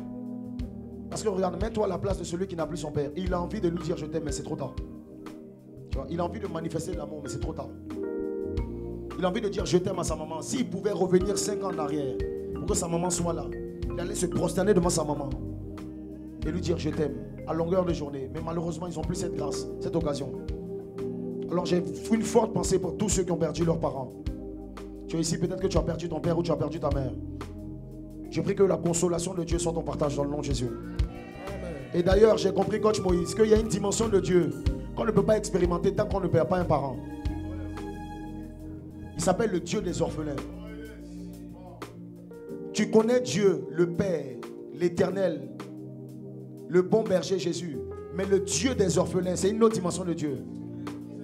Parce que regarde, mets-toi à la place de celui qui n'a plus son père. Il a envie de nous dire je t'aime, mais c'est trop tard. Tu vois, il a envie de manifester l'amour, mais c'est trop tard. Il a envie de dire je t'aime à sa maman. S'il pouvait revenir 5 ans en arrière pour que sa maman soit là, il allait se prosterner devant sa maman et lui dire je t'aime à longueur de journée. Mais malheureusement, ils n'ont plus cette grâce, cette occasion. Alors j'ai une forte pensée pour tous ceux qui ont perdu leurs parents. Tu es ici, peut-être que tu as perdu ton père ou tu as perdu ta mère. Je prie que la consolation de Dieu soit ton partage dans le nom de Jésus. Et d'ailleurs, j'ai compris, coach Moïse, qu'il y a une dimension de Dieu qu'on ne peut pas expérimenter tant qu'on ne perd pas un parent. Il s'appelle le Dieu des orphelins. Tu connais Dieu, le Père, l'Éternel, le bon berger Jésus. Mais le Dieu des orphelins, c'est une autre dimension de Dieu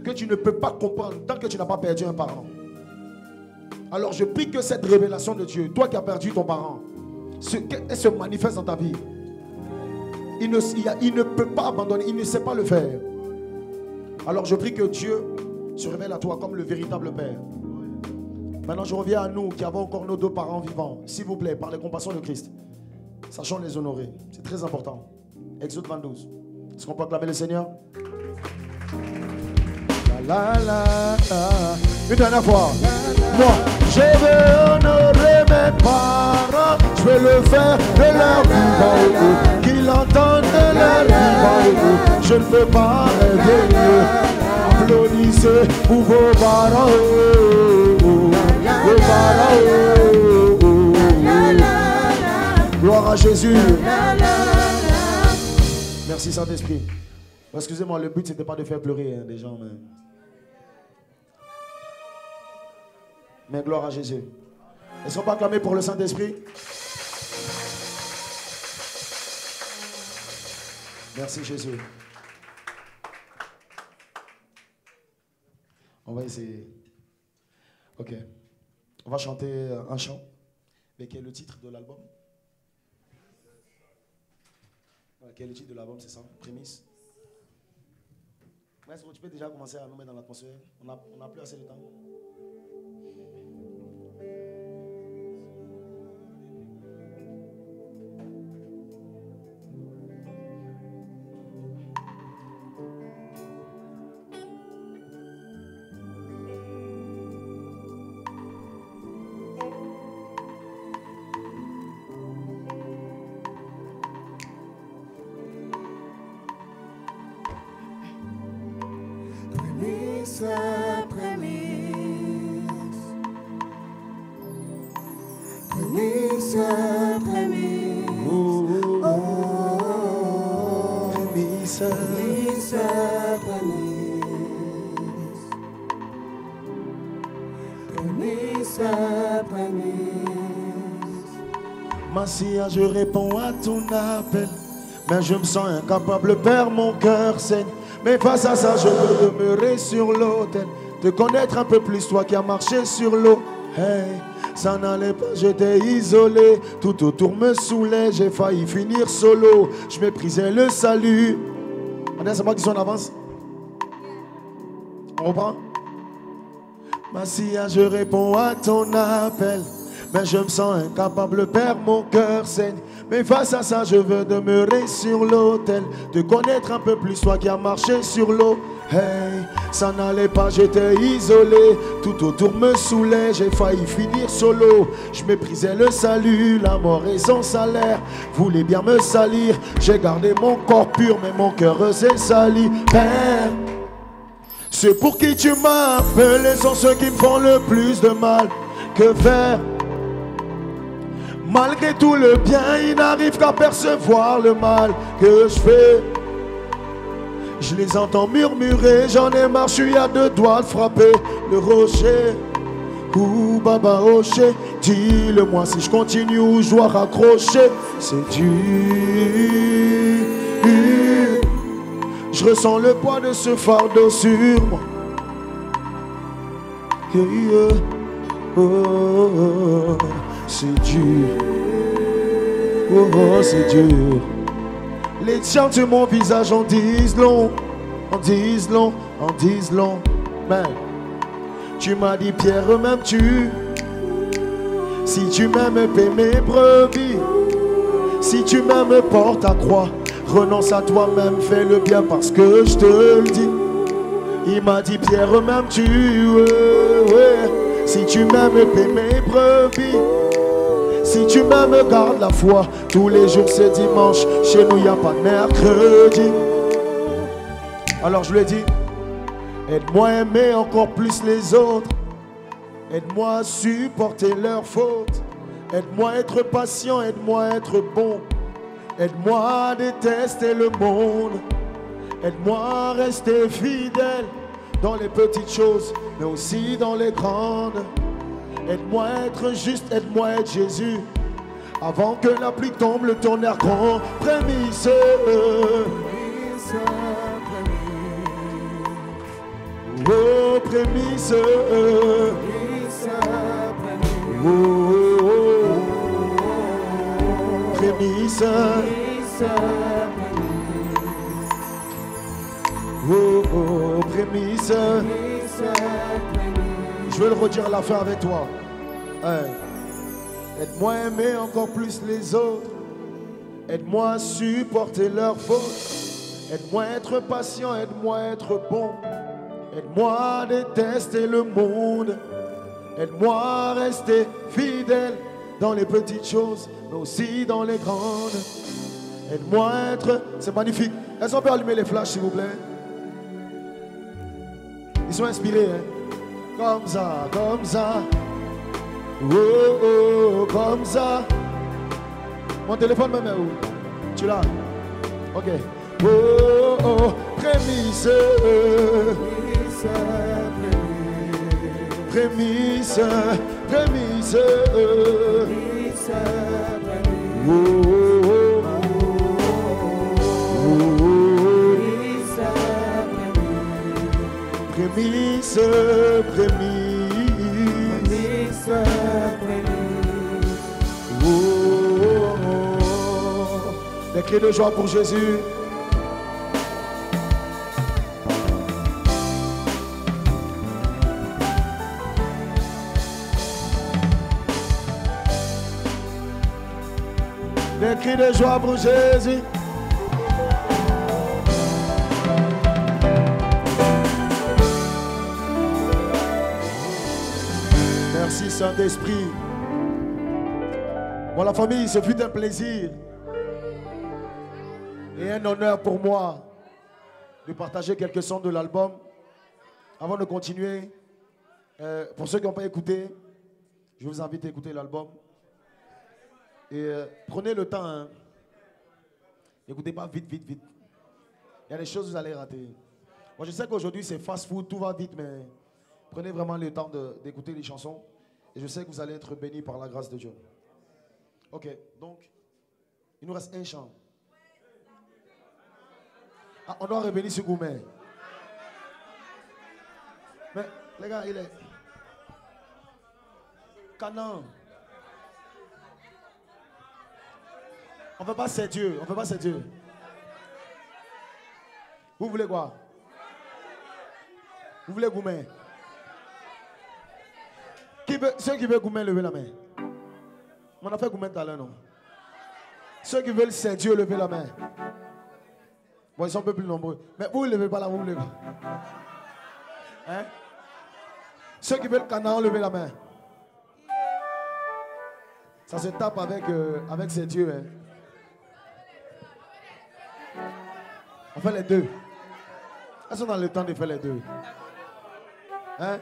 que tu ne peux pas comprendre tant que tu n'as pas perdu un parent. Alors je prie que cette révélation de Dieu, toi qui as perdu ton parent, elle se manifeste dans ta vie. Il ne peut pas abandonner, il ne sait pas le faire. Alors je prie que Dieu se révèle à toi comme le véritable Père. Maintenant je reviens à nous qui avons encore nos deux parents vivants. S'il vous plaît, par les compassions de Christ, sachons les honorer. C'est très important. Exode 22. Est-ce qu'on peut acclamer le Seigneur? La, la, la. Une dernière fois. Moi, je veux honorer mes parents. Je veux le faire de leur vivant. Qu'ils entendent de leur vivant. Je ne peux pas rêver mieux. Applaudissez pour vos parents. Vos parents. Gloire à Jésus. Merci Saint-Esprit. Excusez-moi, le but c'était pas de faire pleurer des gens. Mais gloire à Jésus. Est-ce qu'on peut acclamer pour le Saint-Esprit? Merci Jésus. On va essayer. Ok. On va chanter un chant. Mais quel est le titre de l'album? Quel est le titre de l'album, c'est ça? Prémisse. Maestro, tu peux déjà commencer à nous mettre dans l'atmosphère. On n'a plus assez de temps. Massia, je réponds à ton appel, mais je me sens incapable, Père, mon cœur saigne. Mais face à ça, je veux demeurer sur l'autel, te connaître un peu plus, toi qui as marché sur l'eau. Hey, ça n'allait pas, j'étais isolé, tout autour me saoulait, j'ai failli finir solo, je méprisais le salut. C'est moi qui suis en avance. On reprend. Massia, je réponds à ton appel, mais je me sens incapable, Père, mon cœur saigne. Mais face à ça, je veux demeurer sur l'autel, te connaître un peu plus, toi qui as marché sur l'eau. Hey, ça n'allait pas, j'étais isolé, tout autour me saoulait, j'ai failli finir solo. Je méprisais le salut, la mort et son salaire voulaient bien me salir. J'ai gardé mon corps pur, mais mon cœur s'est sali. Père, ceux pour qui tu m'as appelé sont ceux qui me font le plus de mal. Que faire? Malgré tout le bien, ils n'arrivent qu'à percevoir le mal que je fais. Je les entends murmurer, j'en ai marre, je suis à deux doigts de frapper le rocher. Ouh, Baba Rocher, dis-le-moi si je continue ou je dois raccrocher. C'est dur. Je ressens le poids de ce fardeau sur moi. Oh, oh, c'est dur. Oh, oh, c'est dur. Les tiens de mon visage en disent long, en disent long, en disent long. Mais tu m'as dit, Pierre, m'aimes-tu? Si tu m'aimes, paie mes brebis. Si tu m'aimes, porte ta croix. Renonce à toi-même, fais le bien parce que je te le dis. Il m'a dit, Pierre, m'aimes-tu? Ouais, ouais. Si tu m'aimes, paie mes brebis. Si tu m'aimes, garde la foi. Tous les jours c'est dimanche. Chez nous, il n'y a pas de mercredi. Alors je lui ai dit, aide-moi à aimer encore plus les autres. Aide-moi à supporter leurs fautes. Aide-moi à être patient, aide-moi à être bon. Aide-moi à détester le monde. Aide-moi à rester fidèle dans les petites choses, mais aussi dans les grandes. Aide-moi à être juste, aide-moi à être Jésus. Avant que la pluie tombe, le tonnerre gronde. Prémisse. Oh, prémisse. Oh, oh, oh. Prémisse. Oh, oh, prémisse. Je veux le redire à la fin avec toi. Hey. Aide-moi à aimer encore plus les autres. Aide-moi à supporter leurs fautes. Aide-moi à être patient, aide-moi à être bon. Aide-moi à détester le monde. Aide-moi à rester fidèle dans les petites choses, mais aussi dans les grandes. Aide-moi à être... C'est magnifique. Est-ce qu'on peut allumer les flashs, s'il vous plaît? Ils sont inspirés, hein? Comme ça, comme ça. Oh, oh, comme ça. Mon téléphone me met où? Tu l'as? Ok. Oh, oh, prémisse. Prémisse, prémisse. Oh, oh, oh, oh. prémisse, prémisse. Oh, oh, oh. Des cris de joie pour Jésus. Des cris de joie pour Jésus. Merci Saint-Esprit. Bon, la famille, ce fut un plaisir et un honneur pour moi de partager quelques sons de l'album. Avant de continuer, pour ceux qui n'ont pas écouté, je vous invite à écouter l'album. Et prenez le temps. Hein. N'écoutez pas vite, vite, vite. Il y a des choses que vous allez rater. Moi, je sais qu'aujourd'hui, c'est fast-food, tout va vite, mais prenez vraiment le temps d'écouter les chansons. Et je sais que vous allez être bénis par la grâce de Dieu. Ok, donc, il nous reste un chant. Ah, on doit revenir sur Goumet. Mais, les gars, il est... Canaan. On ne veut pas c'est Dieu, on ne veut pas c'est Dieu. Vous voulez quoi? Vous voulez Goumet? Ceux qui veulent Goumet, levez la main. On a fait Goumet tout à l'heure, non? Ceux qui veulent c'est Dieu, levez la main. Bon, ils sont un peu plus nombreux. Mais vous ne levez pas là, vous ne levez pas. Hein? Ceux qui veulent Canaan, levez la main. Ça se tape avec ces dieux. Hein? On fait les deux. Est-ce qu'on a le temps de faire les deux? Hein?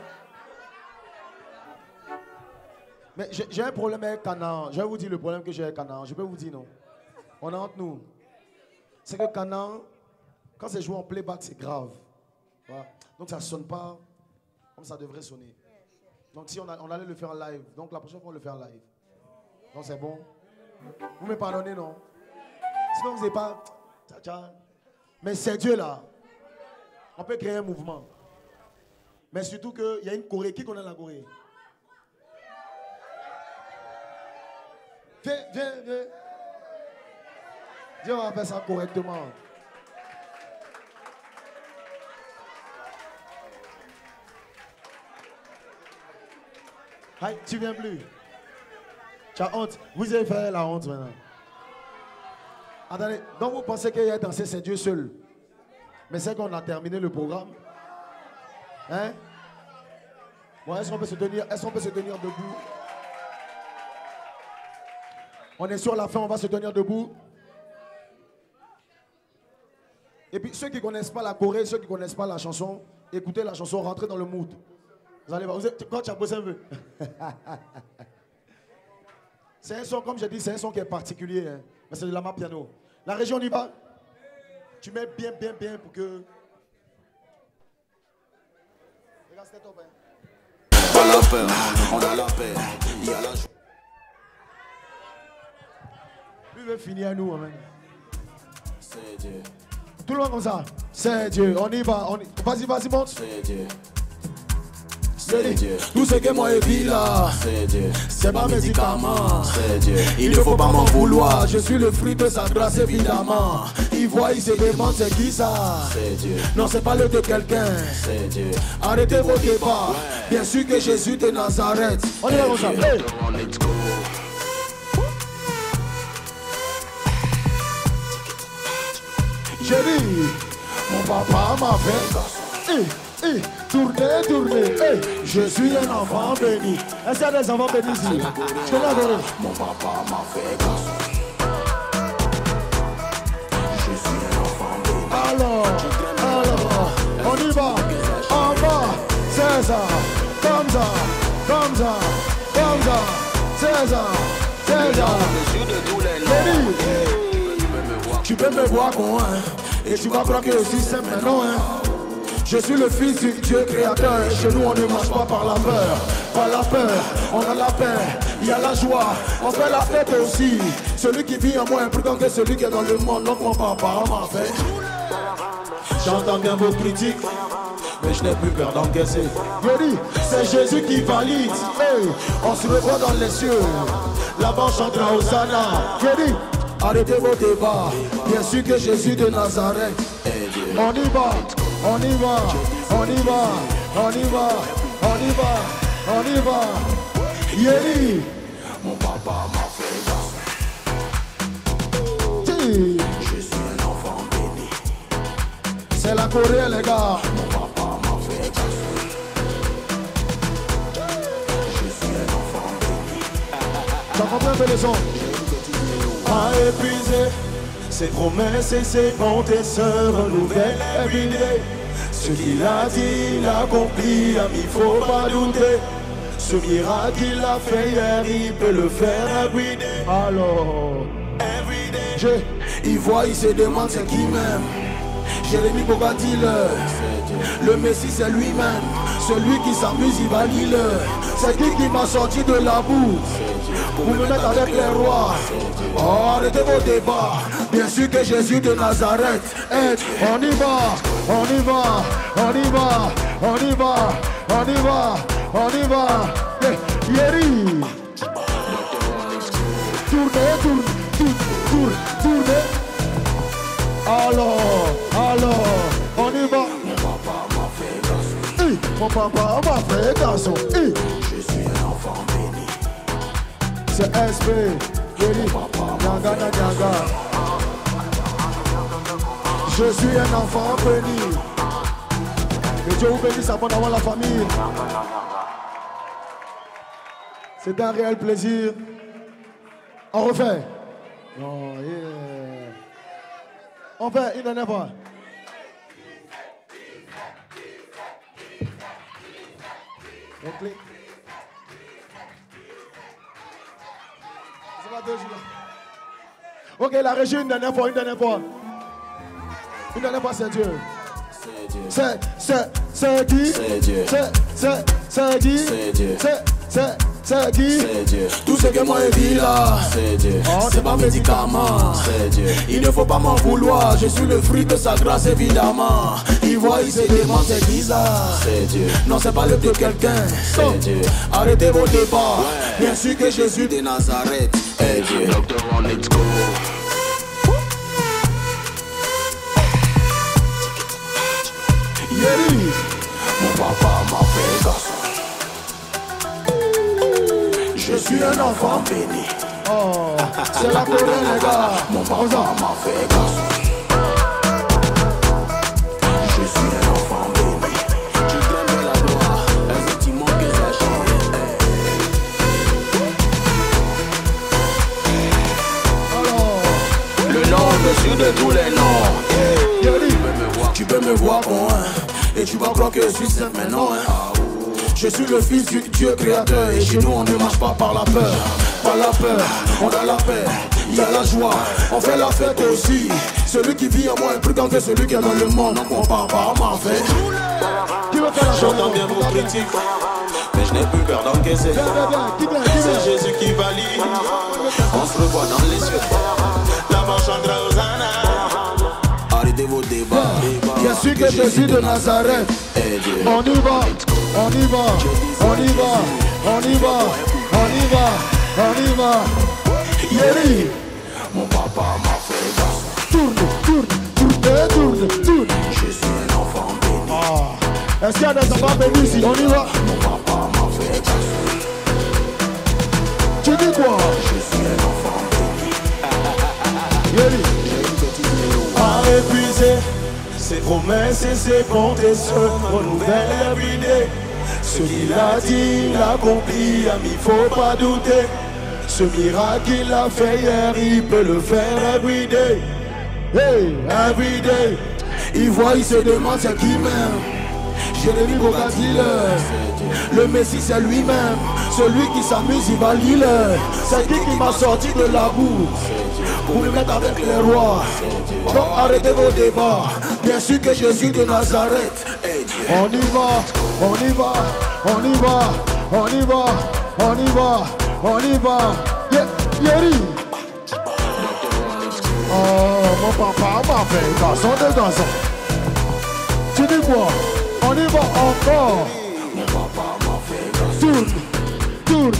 Mais j'ai un problème avec Canaan. Je vais vous dire le problème que j'ai avec Canaan. Je peux vous dire non. On est entre nous. C'est que Canaan, quand c'est joué en playback, c'est grave. Voilà. Donc ça ne sonne pas comme ça devrait sonner. Donc si on allait le faire en live. Donc la prochaine fois, on le fait en live. Donc c'est bon. Vous me pardonnez, non? Sinon, vous n'avez pas... Mais c'est Dieu là. On peut créer un mouvement. Mais surtout qu'il y a une Corée. Qui connaît la Corée? Viens, viens, viens. Viens, on va faire ça correctement. Hey, tu viens plus. Tu as honte. Vous avez fait la honte maintenant. Attendez, donc vous pensez qu'il y a dansé, c'est Dieu seul. Mais c'est qu'on a terminé le programme. Hein? Bon, est-ce qu'on peut se tenir debout? On est sur la fin, on va se tenir debout. Et puis ceux qui ne connaissent pas la Corée, ceux qui ne connaissent pas la chanson, écoutez la chanson, rentrez dans le mood. Vous allez voir, quand tu as bossé un peu. C'est un son, comme j'ai dit, c'est un son qui est particulier. Hein. Mais c'est de l'ama piano. La région, on y va. Tu mets bien, bien, bien pour que... Regarde, c'était top. Pas la peur, on a la paix. Il y a la joie. Lui veut finir à nous. Amen. C'est Dieu. Tout le monde comme ça. C'est Dieu. On y va. Vas-y, vas-y, monte. C'est Dieu. C'est Dieu. Tout ce que moi je vis là, C'est Dieu. c'est pas médicament. C'est Dieu. Il ne faut pas m'en vouloir. Je suis le fruit de sa grâce évidemment. Il voit, il se demande c'est qui ça. C'est Dieu. Non, c'est pas le de quelqu'un. C'est Dieu. Arrêtez vos débats. Bien sûr que Jésus de Nazareth. On y va comme ça. Hey. Let's go. J'ai dit, mon papa m'a fait. Tournez, tournez. Je suis un enfant béni. Est-ce qu'il y a des enfants bénis ici? Je peux l'adorer. Mon papa m'a fait garçon. Je suis un enfant béni. Alors, on y va. En bas, c'est ça. Comme ça, comme ça, comme ça. C'est ça, c'est ça. Béni. Tu peux me voir con, hein. Et tu vas croire que je suis simple, mais non, hein. Je suis le fils du Dieu créateur. Et chez nous on ne marche pas par la peur. Par la peur, on a la paix. Il y a la joie, on fait la fête aussi. Celui qui vit en moi est plus grand que celui qui est dans le monde. Donc mon papa m'a fait. J'entends bien vos critiques, mais je n'ai plus peur d'encaisser. Yori, c'est Jésus qui valide. Hey, on se revoit dans les cieux. Là-bas on chantera Hosanna. Yori, arrêtez vos débats. Bien sûr que Jésus de Nazareth. On y va, on y va, on y va, on y va, on y va, on y va. Yeri, mon papa m'a fait grâce. Je suis un enfant béni. C'est la Corée les gars. Mon papa m'a fait grâce. Je suis un enfant béni. T'as compris un peu les sons? A épuisé ses promesses et ses bontés se renouvellent every day. Ce qu'il a dit, il accomplit, ami, faut pas douter. Ce miracle qu'il a fait hier, il peut le faire every day. Alors, every day, il voit, il se demande c'est qui même. Jérémie Bogadi-le. Le Messie c'est lui-même. Celui qui s'amuse, il valide-le. C'est qui m'a sorti de la boue pour me mettre avec les rois. Oh, arrêtez vos débats. Bien sûr que Jésus de Nazareth est. On y va, on y va, on y va, on y va, on y va, on y va. Yeri. Tournez, tournez, tournez. Alors, on y va. Mon papa m'a fait garçon. Mon papa m'a fait garçon. Je suis un enfant béni. C'est SP. Yeri. Nyanga, nyanga. Je suis un enfant béni. Que Dieu vous bénisse abondamment la famille. C'est un réel plaisir. On refait. Oh, yeah. On fait une dernière fois. On clique. C'est pas 2 jours. Ok, la régie, une dernière fois, une dernière fois. Une dernière fois, c'est Dieu. C'est qui? C'est Dieu. C'est qui? C'est Dieu. C'est qui? C'est Dieu. Tout ce que moi je vis là, c'est Dieu. C'est pas médicament, c'est Dieu. Il ne faut pas m'en vouloir, je suis le fruit de sa grâce évidemment. Il voit, il se demande c'est qui ça? C'est Dieu. Non, c'est pas le de quelqu'un, c'est Dieu. Arrêtez vos débats. Bien sûr que Jésus de Nazareth est Dieu. Doctor, let's go. Yeri, mon papa m'a fait garçon. Je suis un enfant béni. Oh, c'est la Corée les gars. Mon papa m'a fait garçon. Je suis un enfant béni. Tu gagnes la gloire, un sentiment que ça change. Alors, le nom au-dessus de tous les noms. Yeri, tu peux me voir pour un. Et tu vas croire que je suis simple, mais non. Je suis le fils du Dieu créateur. Et chez nous on ne marche pas par la peur. Par la peur, on a la paix, il y a la joie, on fait la fête aussi. Celui qui vit en moi est plus grand que celui qui est dans le monde. Mon papa m'a fait. J'entends bien vos critiques, mais je n'ai plus peur d'encaisser. C'est Jésus qui valide. On se revoit dans les cieux. Là-bas chantera Hosanna. Arrêtez vos débats. Bien sûr que Jésus de Nazareth est Dieu. On y va, on y va, on y va, on y va, on y va, on y va. Yeri, mon papa m'a fait garçon. Tourne. Je suis un enfant béni. Est-ce qu'il y a des enfants bénis ici? On y va. Mon papa m'a fait garçon. Tu dis quoi? Je suis un enfant béni. Yeri, a épuisé ses promesses et ses bontés se renouvellent every day. Ce qu'il a dit, il accomplit, ami, faut pas douter. Ce miracle qu'il a fait hier, il peut le faire every day. Hey, every day. Il voit, il se demande c'est qui même. Jérémie Bogadi-le. Le Messie c'est lui-même. Celui qui s'amuse, il valide. C'est qui m'a sorti de la boue pour me mettre avec les rois. Donc arrêtez vos débats. Bien sûr que Jésus de Nazareth. On y va, on y va, on y va, on y va, on y va, on y va. Yeri. Oh, mon papa m'a fait garçon de garçon. Tu dis quoi? On On y va encore. Tourne, tourne,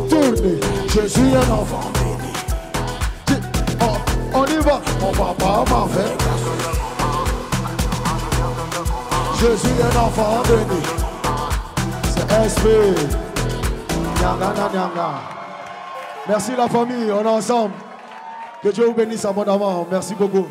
tourne. Je suis un enfant béni. On y va. Mon papa m'a fait. Je suis un enfant béni. C'est esprit. Nyanga, nyanga. Merci la famille, on est ensemble. Que Dieu vous bénisse abondamment. Merci beaucoup.